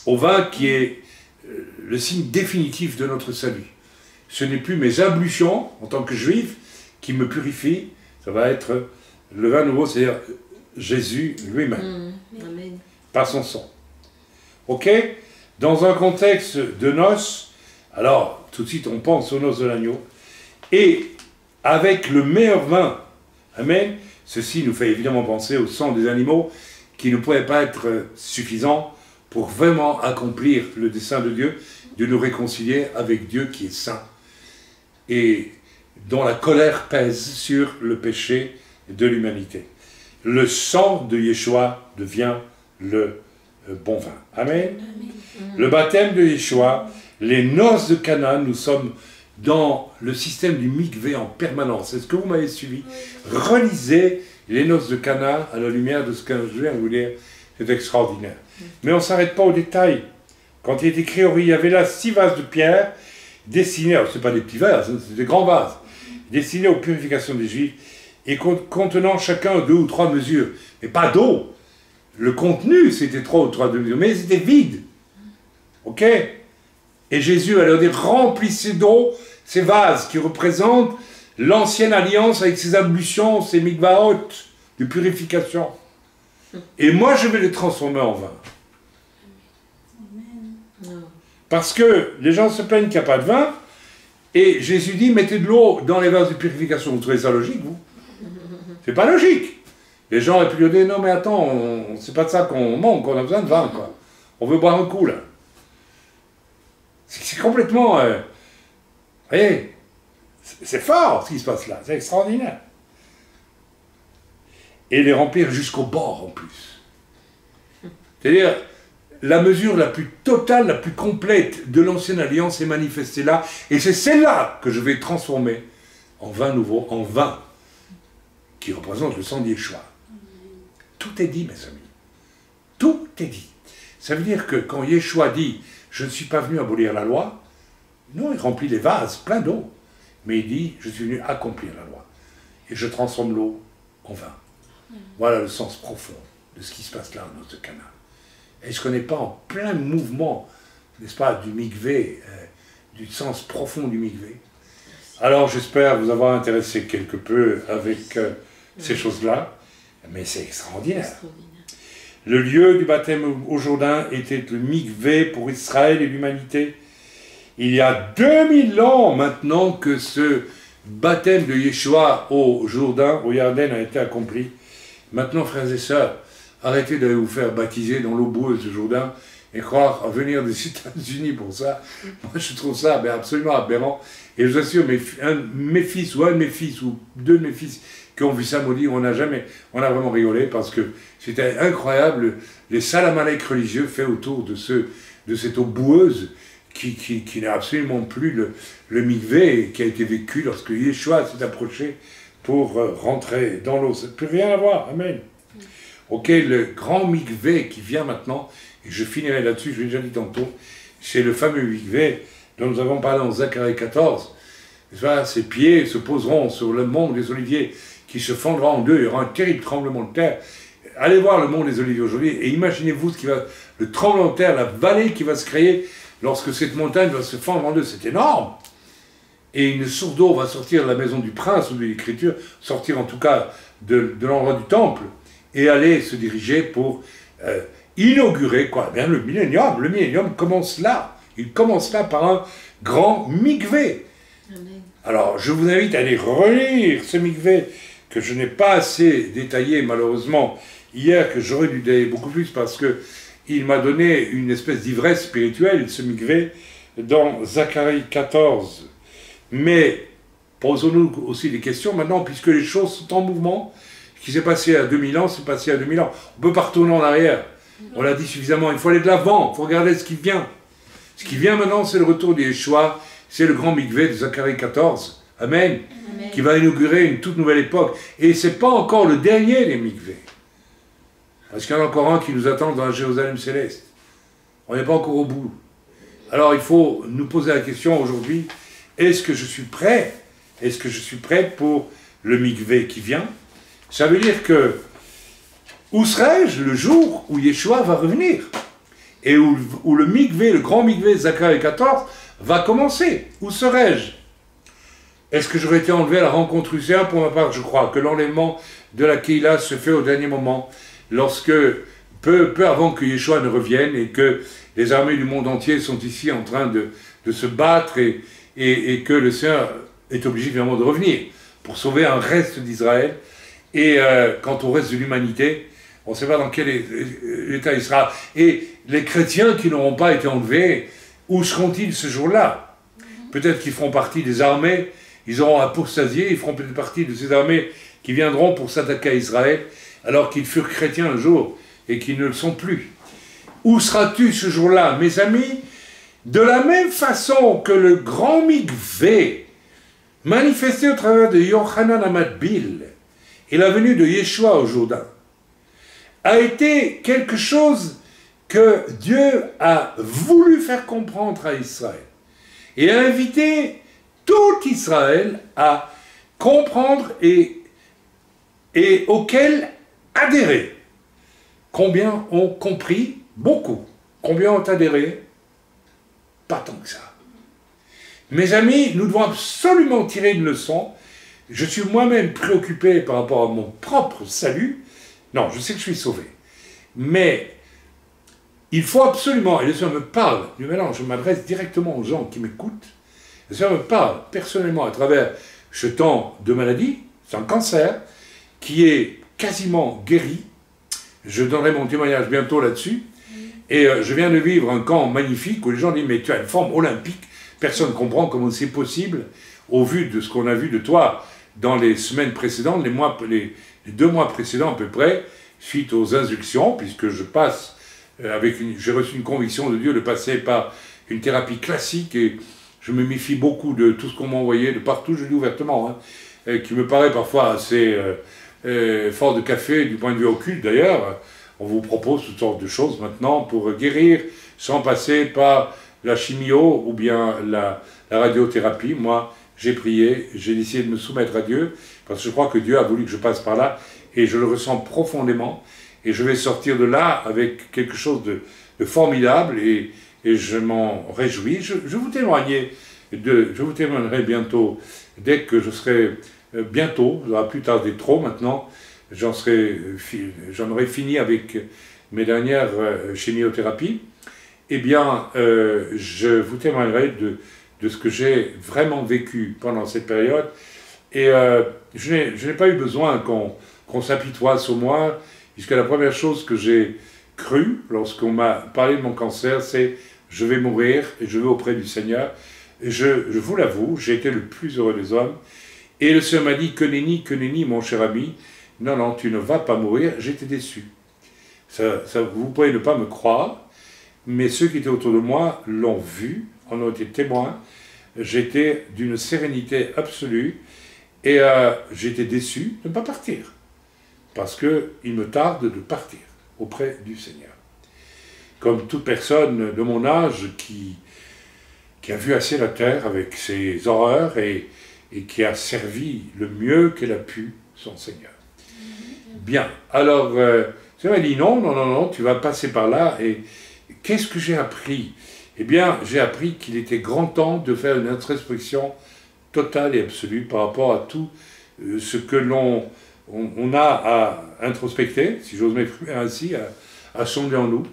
Speaker 1: Au vin qui est le signe définitif de notre salut. Ce n'est plus mes ablutions en tant que juif qui me purifient, ça va être le vin nouveau, c'est-à-dire Jésus lui-même, par son sang. Ok? Dans un contexte de noces, alors tout de suite on pense aux noces de l'agneau, et avec le meilleur vin, amen, ceci nous fait évidemment penser au sang des animaux qui ne pourrait pas être suffisant pour vraiment accomplir le dessein de Dieu, de nous réconcilier avec Dieu qui est saint, et dont la colère pèse sur le péché de l'humanité. Le sang de Yeshua devient le bon vin. Amen. Le baptême de Yeshua, les noces de Cana, nous sommes dans le système du mikvé en permanence. Est-ce que vous m'avez suivi? Relisez les noces de Cana à la lumière de ce que je viens de vous dire. C'est extraordinaire. Mais on ne s'arrête pas aux détails. Quand il est écrit, il y avait là 6 vases de pierre destinés, alors ce n'est pas des petits vases, c'est des grands vases, destinés aux purifications des Juifs, et contenant chacun 2 ou 3 mesures, mais pas d'eau. Le contenu, c'était 3 ou 3 mesures, mais c'était vide. Ok? Et Jésus va leur dire, remplissez d'eau ces vases qui représentent l'ancienne alliance avec ses ablutions, ses mikvaot de purification. Et moi, je vais les transformer en vin. Parce que les gens se plaignent qu'il n'y a pas de vin, et Jésus dit, mettez de l'eau dans les vases de purification. Vous trouvez ça logique, vous? C'est pas logique. Les gens auraient pu lui dire, non mais attends, c'est pas de ça qu'on manque, qu'on a besoin de vin, quoi. On veut boire un coup, là. C'est complètement... vous voyez, c'est fort, ce qui se passe là, c'est extraordinaire. Et les remplir jusqu'au bord, en plus. C'est-à-dire, la mesure la plus totale, la plus complète de l'ancienne alliance est manifestée là, et c'est celle-là que je vais transformer en vin nouveau, en vin qui représente le sang d'Yeshua. Tout est dit, mes amis. Tout est dit. Ça veut dire que quand Yeshua dit « Je ne suis pas venu abolir la loi », non, il remplit les vases pleins d'eau. Mais il dit « Je suis venu accomplir la loi. Et je transforme l'eau en vin. » Voilà le sens profond de ce qui se passe là dans ce canal. Est-ce qu'on n'est pas en plein mouvement, n'est-ce pas, du mikvé, du sens profond du mikvé? Alors j'espère vous avoir intéressé quelque peu avec ces choses-là, mais c'est extraordinaire. Le lieu du baptême au Jourdain était le mikvé pour Israël et l'humanité. Il y a 2000 ans maintenant que ce baptême de Yeshua au Jourdain, au Yarden, a été accompli. Maintenant, frères et sœurs, arrêtez de vous faire baptiser dans l'eau boueuse du Jourdain et croire à venir des États-Unis pour ça. Moi, je trouve ça absolument aberrant. Et je vous assure, mes fils, ou un de mes fils, ou 2 de mes fils, qui ont vu ça, m'ont dit, on a vraiment rigolé, parce que c'était incroyable, les salamalek religieux faits autour de cette eau boueuse, qui n'est absolument plus le mikvé, qui a été vécu lorsque Yeshua s'est approché pour rentrer dans l'eau. Ça ne peut rien avoir, amen. Ok, le grand mikvé qui vient maintenant, et je finirai là-dessus, je l'ai déjà dit tantôt, c'est le fameux mikvé dont nous avons parlé en Zacharie 14. Ses pieds se poseront sur le mont des Oliviers qui se fendra en deux, il y aura un terrible tremblement de terre. Allez voir le mont des Oliviers aujourd'hui et imaginez-vous le tremblement de terre, la vallée qui va se créer lorsque cette montagne va se fendre en deux. C'est énorme. Et une source d'eau va sortir de la maison du prince ou de l'Écriture, sortir en tout cas de l'endroit du temple, et aller se diriger pour inaugurer quoi, bien, le millénium. Le millénium commence là. Il commence là par un grand mikvé. Amen. Alors, je vous invite à aller relire ce mikvé que je n'ai pas assez détaillé, malheureusement, hier, que j'aurais dû détailler beaucoup plus, parce que il m'a donné une espèce d'ivresse spirituelle, ce mikvé, dans Zacharie 14. Mais posons-nous aussi des questions maintenant, puisque les choses sont en mouvement. Ce qui s'est passé à 2000 ans, c'est passé à 2000 ans. On ne peut pas retourner en arrière. On l'a dit suffisamment. Il faut aller de l'avant. Il faut regarder ce qui vient. Ce qui vient maintenant, c'est le retour de Yeshua. C'est le grand mikvé de Zacharie 14. Amen. Amen. Qui va inaugurer une toute nouvelle époque. Et ce n'est pas encore le dernier des mikvés. Parce qu'il y en a encore un qui nous attend dans la Jérusalem céleste. On n'est pas encore au bout. Alors il faut nous poser la question aujourd'hui, est-ce que je suis prêt? Est-ce que je suis prêt pour le mikvé qui vient? Ça veut dire que, où serai-je le jour où Yeshua va revenir? Et où le mikvé, le grand mikvé de Zacharie 14, va commencer? Où serai-je? Est-ce que j'aurais été enlevé à la rencontre Uséa? Pour ma part, je crois que l'enlèvement de la Keïla se fait au dernier moment, lorsque, peu avant que Yeshua ne revienne, et que les armées du monde entier sont ici en train de se battre, et que le Seigneur est obligé finalement de revenir, pour sauver un reste d'Israël. Et quant au reste de l'humanité, on ne sait pas dans quel état il sera. Et les chrétiens qui n'auront pas été enlevés, où seront-ils ce jour-là? Peut-être qu'ils feront partie des armées, ils auront apostasié, ils feront peut-être partie de ces armées qui viendront pour s'attaquer à Israël, alors qu'ils furent chrétiens un jour et qu'ils ne le sont plus. Où seras-tu ce jour-là, mes amis? De la même façon que le grand mikvé, manifesté au travers de Yochanan Amatbil, et la venue de Yeshua au Jourdain, a été quelque chose que Dieu a voulu faire comprendre à Israël. et a invité tout Israël à comprendre et auquel adhérer. Combien ont compris? Beaucoup. Combien ont adhéré? Pas tant que ça. Mes amis, nous devons absolument tirer une leçon. Je suis moi-même préoccupé par rapport à mon propre salut. Non, je sais que je suis sauvé. Mais il faut absolument, et le Seigneur me parle, du maintenant je m'adresse directement aux gens qui m'écoutent, le Seigneur me parle personnellement à travers ce temps de maladie, c'est un cancer, qui est quasiment guéri. Je donnerai mon témoignage bientôt là-dessus. Et je viens de vivre un camp magnifique où les gens disent « Mais tu as une forme olympique, personne ne comprend comment c'est possible au vu de ce qu'on a vu de toi dans les semaines précédentes, les 2 mois précédents à peu près, suite aux instructions, puisque je passe j'ai reçu une conviction de Dieu de passer par une thérapie classique et je me méfie beaucoup de tout ce qu'on m'a envoyé de partout, je le dis ouvertement, hein, qui me paraît parfois assez fort de café du point de vue occulte d'ailleurs. On vous propose toutes sortes de choses maintenant pour guérir sans passer par la chimio ou bien la radiothérapie. Moi, j'ai prié, j'ai décidé de me soumettre à Dieu parce que je crois que Dieu a voulu que je passe par là et je le ressens profondément et je vais sortir de là avec quelque chose de formidable et je m'en réjouis. Je vous témoignerai bientôt, dès que je serai bientôt, ça va plus tarder trop maintenant, j'en aurai fini avec mes dernières chimiothérapies, eh bien, je vous témoignerai de ce que j'ai vraiment vécu pendant cette période. Et je n'ai pas eu besoin qu'on s'apitoie sur moi, puisque la première chose que j'ai cru lorsqu'on m'a parlé de mon cancer, c'est « je vais mourir et je vais auprès du Seigneur ». Et je vous l'avoue, j'ai été le plus heureux des hommes. Et le Seigneur m'a dit « que nenni, mon cher ami, non, non, tu ne vas pas mourir ». J'étais déçu. Vous pouvez ne pas me croire, mais ceux qui étaient autour de moi l'ont vu, en ont été témoins. J'étais d'une sérénité absolue et j'étais déçu de ne pas partir. Parce qu'il me tarde de partir auprès du Seigneur. Comme toute personne de mon âge qui a vu assez la terre avec ses horreurs et qui a servi le mieux qu'elle a pu son Seigneur. Bien, alors, ça m'a dit non, tu vas passer par là. Et qu'est-ce que j'ai appris? Eh bien, j'ai appris qu'il était grand temps de faire une introspection totale et absolue par rapport à tout ce que l'on a à introspecter, si j'ose m'exprimer ainsi, à sonder en nous.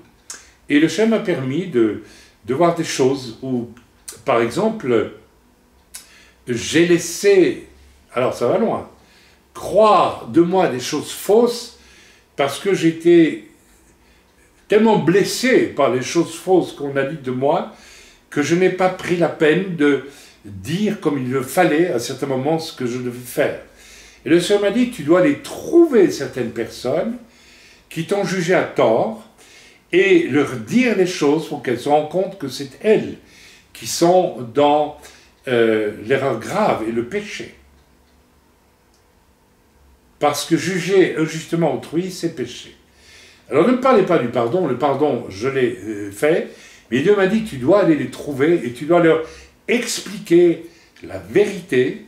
Speaker 1: Et le Seigneur m'a permis de voir des choses où, par exemple, j'ai laissé, alors ça va loin, croire de moi des choses fausses parce que j'étais tellement blessé par les choses fausses qu'on a dites de moi que je n'ai pas pris la peine de dire comme il le fallait à certains moments ce que je devais faire. Et le Seigneur m'a dit, tu dois aller trouver certaines personnes qui t'ont jugé à tort et leur dire les choses pour qu'elles se rendent compte que c'est elles qui sont dans l'erreur grave et le péché. Parce que juger injustement autrui, c'est péché. Alors ne me parlez pas du pardon, le pardon, je l'ai fait, mais Dieu m'a dit, tu dois aller les trouver et tu dois leur expliquer la vérité,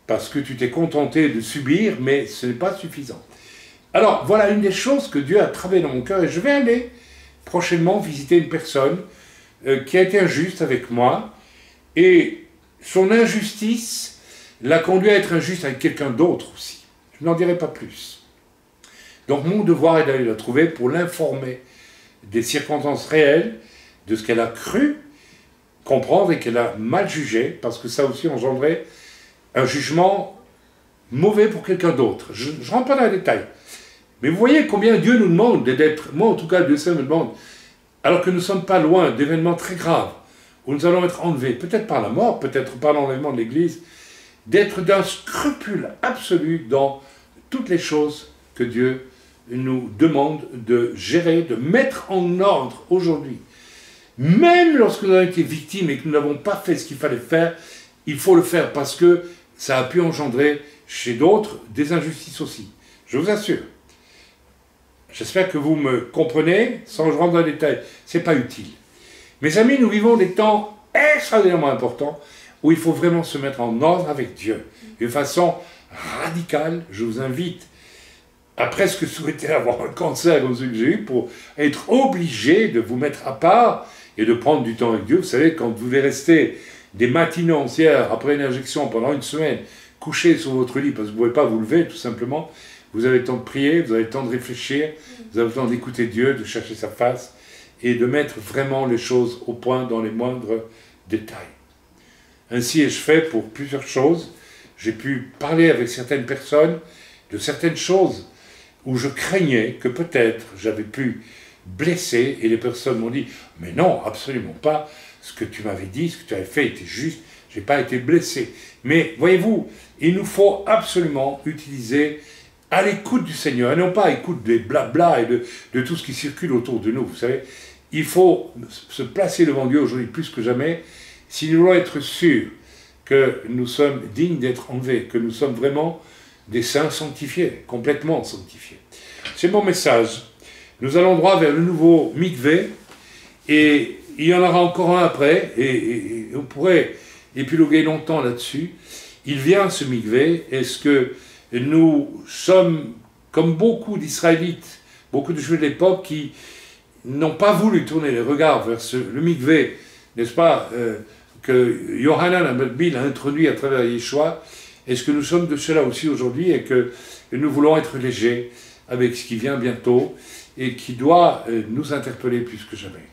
Speaker 1: parce que tu t'es contenté de subir, mais ce n'est pas suffisant. Alors, voilà une des choses que Dieu a travaillé dans mon cœur, et je vais aller prochainement visiter une personne qui a été injuste avec moi, et son injustice l'a conduit à être injuste avec quelqu'un d'autre aussi. Je n'en dirai pas plus. Donc mon devoir est d'aller la trouver pour l'informer des circonstances réelles, de ce qu'elle a cru comprendre et qu'elle a mal jugé, parce que ça aussi engendrait un jugement mauvais pour quelqu'un d'autre. Je ne rentre pas dans les détails. Mais vous voyez combien Dieu nous demande d'être, moi en tout cas, Dieu me demande, alors que nous ne sommes pas loin d'événements très graves, où nous allons être enlevés, peut-être par la mort, peut-être par l'enlèvement de l'Église, d'être d'un scrupule absolu dans toutes les choses que Dieu nous demande de gérer, de mettre en ordre aujourd'hui. Même lorsque nous avons été victimes et que nous n'avons pas fait ce qu'il fallait faire, il faut le faire parce que ça a pu engendrer chez d'autres des injustices aussi. Je vous assure. J'espère que vous me comprenez, sans que je rentre dans les détails. Ce n'est pas utile. Mes amis, nous vivons des temps extraordinairement important, où il faut vraiment se mettre en ordre avec Dieu, d'une façon radicale. Je vous invite à presque souhaiter avoir un cancer comme celui que j'ai eu pour être obligé de vous mettre à part et de prendre du temps avec Dieu. Vous savez, quand vous devez rester des matinées entières après une injection pendant une semaine, couché sur votre lit parce que vous ne pouvez pas vous lever tout simplement, vous avez le temps de prier, vous avez le temps de réfléchir, vous avez le temps d'écouter Dieu, de chercher sa face et de mettre vraiment les choses au point dans les moindres détails. Ainsi ai-je fait pour plusieurs choses. J'ai pu parler avec certaines personnes de certaines choses où je craignais que peut-être j'avais pu blesser, et les personnes m'ont dit « Mais non, absolument pas, ce que tu m'avais dit, ce que tu avais fait était juste, je n'ai pas été blessé. » Mais voyez-vous, il nous faut absolument utiliser à l'écoute du Seigneur, et non pas à l'écoute des blabla et de tout ce qui circule autour de nous. Vous savez, il faut se placer devant Dieu aujourd'hui plus que jamais, si nous voulons être sûrs que nous sommes dignes d'être enlevés, que nous sommes vraiment des saints sanctifiés, complètement sanctifiés. C'est mon message. Nous allons droit vers le nouveau mikvé, et il y en aura encore un après, et on pourrait épiloguer longtemps là-dessus. Il vient ce mikvé. Est-ce que nous sommes, comme beaucoup d'Israélites, beaucoup de Juifs de l'époque, qui n'ont pas voulu tourner les regards vers le mikvé, n'est-ce pas, que Yohanan HaMatbil a introduit à travers Yeshua. Est-ce que nous sommes de cela aussi aujourd'hui et que nous voulons être légers avec ce qui vient bientôt et qui doit nous interpeller plus que jamais?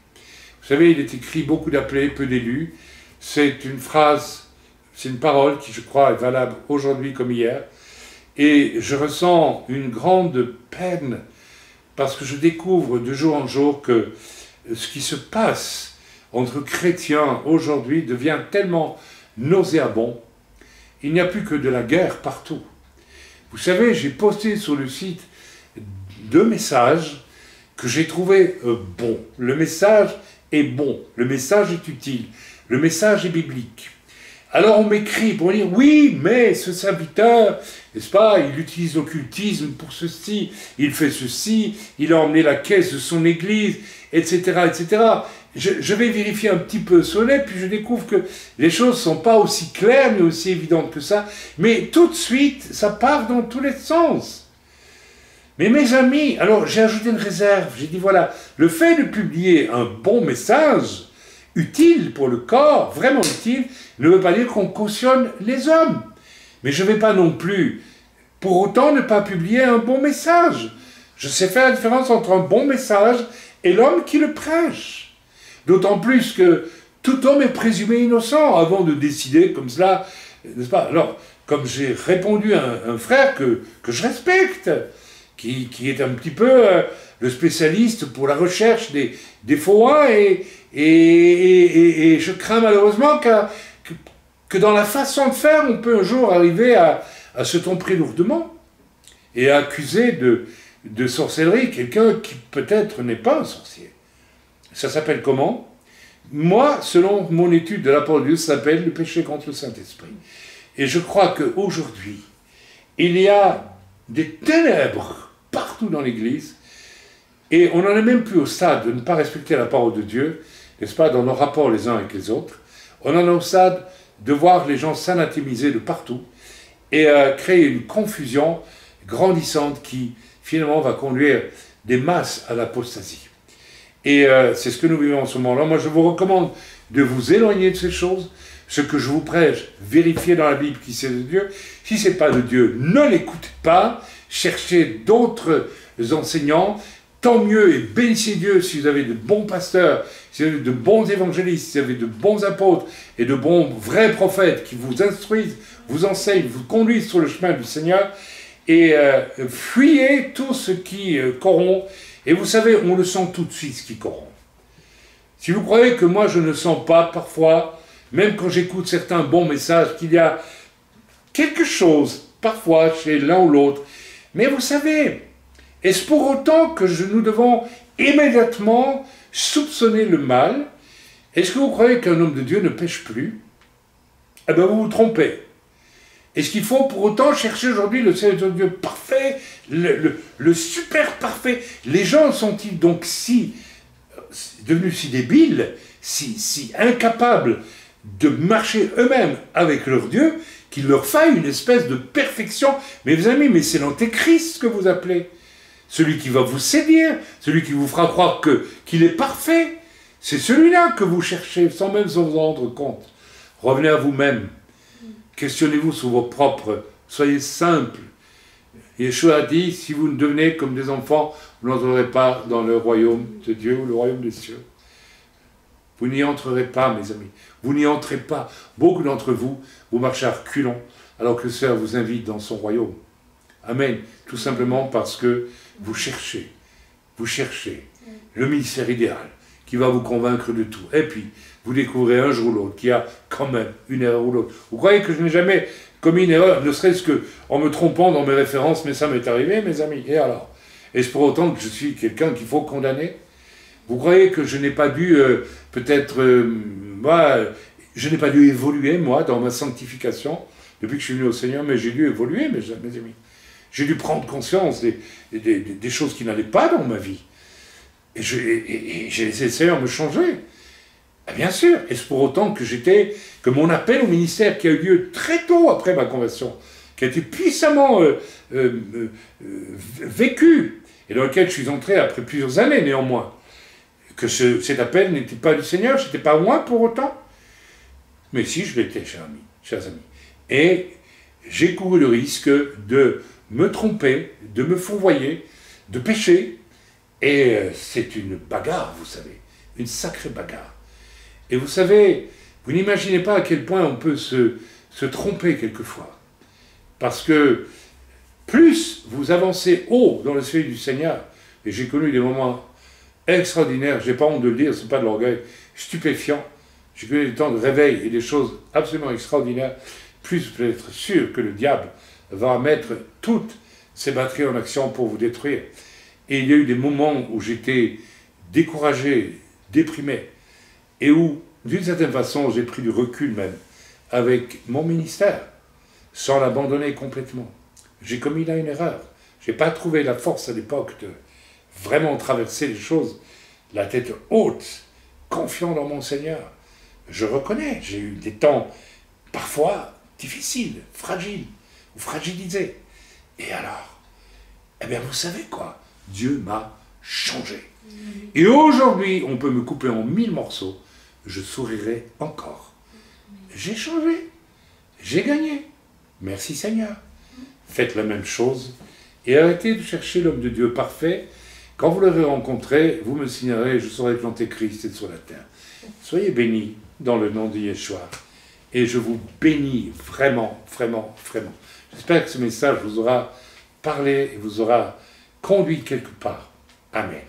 Speaker 1: Vous savez, il est écrit beaucoup d'appelés, peu d'élus. C'est une phrase, c'est une parole qui, je crois, est valable aujourd'hui comme hier. Et je ressens une grande peine parce que je découvre de jour en jour que ce qui se passe entre chrétiens aujourd'hui devient tellement nauséabond. Il n'y a plus que de la guerre partout. Vous savez, j'ai posté sur le site 2 messages que j'ai trouvés bons. Le message est bon, le message est utile, le message est biblique. Alors on m'écrit pour dire, oui, mais ce serviteur, n'est-ce pas, il utilise l'occultisme pour ceci, il fait ceci, il a emmené la caisse de son église, etc., etc. Je vais vérifier un petit peu sur le net, puis je découvre que les choses ne sont pas aussi claires, mais aussi évidentes que ça. Mais tout de suite, ça part dans tous les sens. Mais mes amis, alors j'ai ajouté une réserve, j'ai dit voilà, le fait de publier un bon message, utile pour le corps, vraiment utile, ne veut pas dire qu'on cautionne les hommes. Mais je ne vais pas non plus, pour autant, ne pas publier un bon message. Je sais faire la différence entre un bon message et l'homme qui le prêche. D'autant plus que tout homme est présumé innocent avant de décider comme cela, n'est-ce pas? Alors, comme j'ai répondu à un frère que je respecte, qui est un petit peu le spécialiste pour la recherche des faux et je crains malheureusement que dans la façon de faire, on peut un jour arriver à se tromper lourdement et à accuser de sorcellerie quelqu'un qui peut-être n'est pas un sorcier. Ça s'appelle comment? Moi, selon mon étude de la parole de Dieu, ça s'appelle le péché contre le Saint-Esprit. Et je crois qu'aujourd'hui, il y a des ténèbres partout dans l'Église, et on n'en est même plus au stade de ne pas respecter la parole de Dieu, n'est-ce pas, dans nos rapports les uns avec les autres. On en est au stade de voir les gens s'anathémiser de partout, et créer une confusion grandissante qui, finalement, va conduire des masses à l'apostasie. Et c'est ce que nous vivons en ce moment-là. Moi, je vous recommande de vous éloigner de ces choses. Ce que je vous prêche, vérifiez dans la Bible qui c'est de Dieu. Si ce n'est pas de Dieu, ne l'écoutez pas. Cherchez d'autres enseignants. Tant mieux et bénissez Dieu si vous avez de bons pasteurs, si vous avez de bons évangélistes, si vous avez de bons apôtres et de bons vrais prophètes qui vous instruisent, vous enseignent, vous conduisent sur le chemin du Seigneur. Et fuyez tout ce qui corrompt. Et vous savez, on le sent tout de suite, ce qui corrompt. Si vous croyez que moi, je ne sens pas, parfois, même quand j'écoute certains bons messages, qu'il y a quelque chose, parfois, chez l'un ou l'autre. Mais vous savez, est-ce pour autant que nous devons immédiatement soupçonner le mal? Est-ce que vous croyez qu'un homme de Dieu ne pêche plus? Eh bien, vous vous trompez. Est-ce qu'il faut pour autant chercher aujourd'hui le Seigneur Dieu parfait, le super parfait? Les gens sont-ils donc devenus si débiles, si incapables de marcher eux-mêmes avec leur Dieu, qu'il leur faille une espèce de perfection. Mais mes amis, mais c'est l'antéchrist que vous appelez. Celui qui va vous séduire, celui qui vous fera croire qu'il est parfait. C'est celui-là que vous cherchez, sans même vous en rendre compte. Revenez à vous-même. Questionnez-vous sur vos propres. Soyez simples. Yeshua a dit, si vous ne devenez comme des enfants, vous n'entrerez pas dans le royaume de Dieu ou le royaume des cieux. Vous n'y entrerez pas, mes amis. Vous n'y entrez pas. Beaucoup d'entre vous, vous marchez à reculons, alors que le Seigneur vous invite dans son royaume. Amen. Tout simplement parce que vous cherchez le ministère idéal qui va vous convaincre de tout. Et puis, vous découvrez un jour ou l'autre qu'il y a quand même une erreur ou l'autre. Vous croyez que je n'ai jamais commis une erreur, ne serait-ce qu'en me trompant dans mes références, mais ça m'est arrivé, mes amis. Et alors? Est-ce pour autant que je suis quelqu'un qu'il faut condamner? Vous croyez que je n'ai pas dû, je n'ai pas dû évoluer, moi, dans ma sanctification, depuis que je suis venu au Seigneur, mais j'ai dû évoluer, mes amis. J'ai dû prendre conscience des choses qui n'allaient pas dans ma vie. Et j'ai laissé le Seigneur me changer. Et bien sûr, est-ce pour autant que mon appel au ministère qui a eu lieu très tôt après ma conversion, qui a été puissamment vécu, et dans lequel je suis entré après plusieurs années néanmoins, que cet appel n'était pas du Seigneur, ce n'était pas moi pour autant. Mais si, je l'étais, chers amis. Et j'ai couru le risque de me tromper, de me fourvoyer, de pécher. Et c'est une bagarre, vous savez, une sacrée bagarre. Et vous savez, vous n'imaginez pas à quel point on peut se tromper quelquefois. Parce que plus vous avancez haut dans le ciel du Seigneur, et j'ai connu des moments extraordinaires, j'ai pas honte de le dire, c'est pas de l'orgueil, stupéfiant. J'ai connu des temps de réveil et des choses absolument extraordinaires. Plus vous pouvez être sûr que le diable va mettre toutes ses batteries en action pour vous détruire. Et il y a eu des moments où j'étais découragé, déprimé, et où, d'une certaine façon, j'ai pris du recul même avec mon ministère, sans l'abandonner complètement. J'ai commis là une erreur. Je n'ai pas trouvé la force à l'époque de vraiment traverser les choses, la tête haute, confiant dans mon Seigneur. Je reconnais, j'ai eu des temps parfois difficiles, fragiles, ou fragilisés. Et alors, eh bien vous savez quoi? Dieu m'a changé. Et aujourd'hui, on peut me couper en 1000 morceaux, je sourirai encore. J'ai changé, j'ai gagné. Merci Seigneur. Faites la même chose et arrêtez de chercher l'homme de Dieu parfait. Quand vous l'aurez rencontré, vous me signalerez, je saurai que l'Antéchrist est sur la terre. Soyez bénis dans le nom de Yeshua. Et je vous bénis vraiment, vraiment, vraiment. J'espère que ce message vous aura parlé et vous aura conduit quelque part. Amen.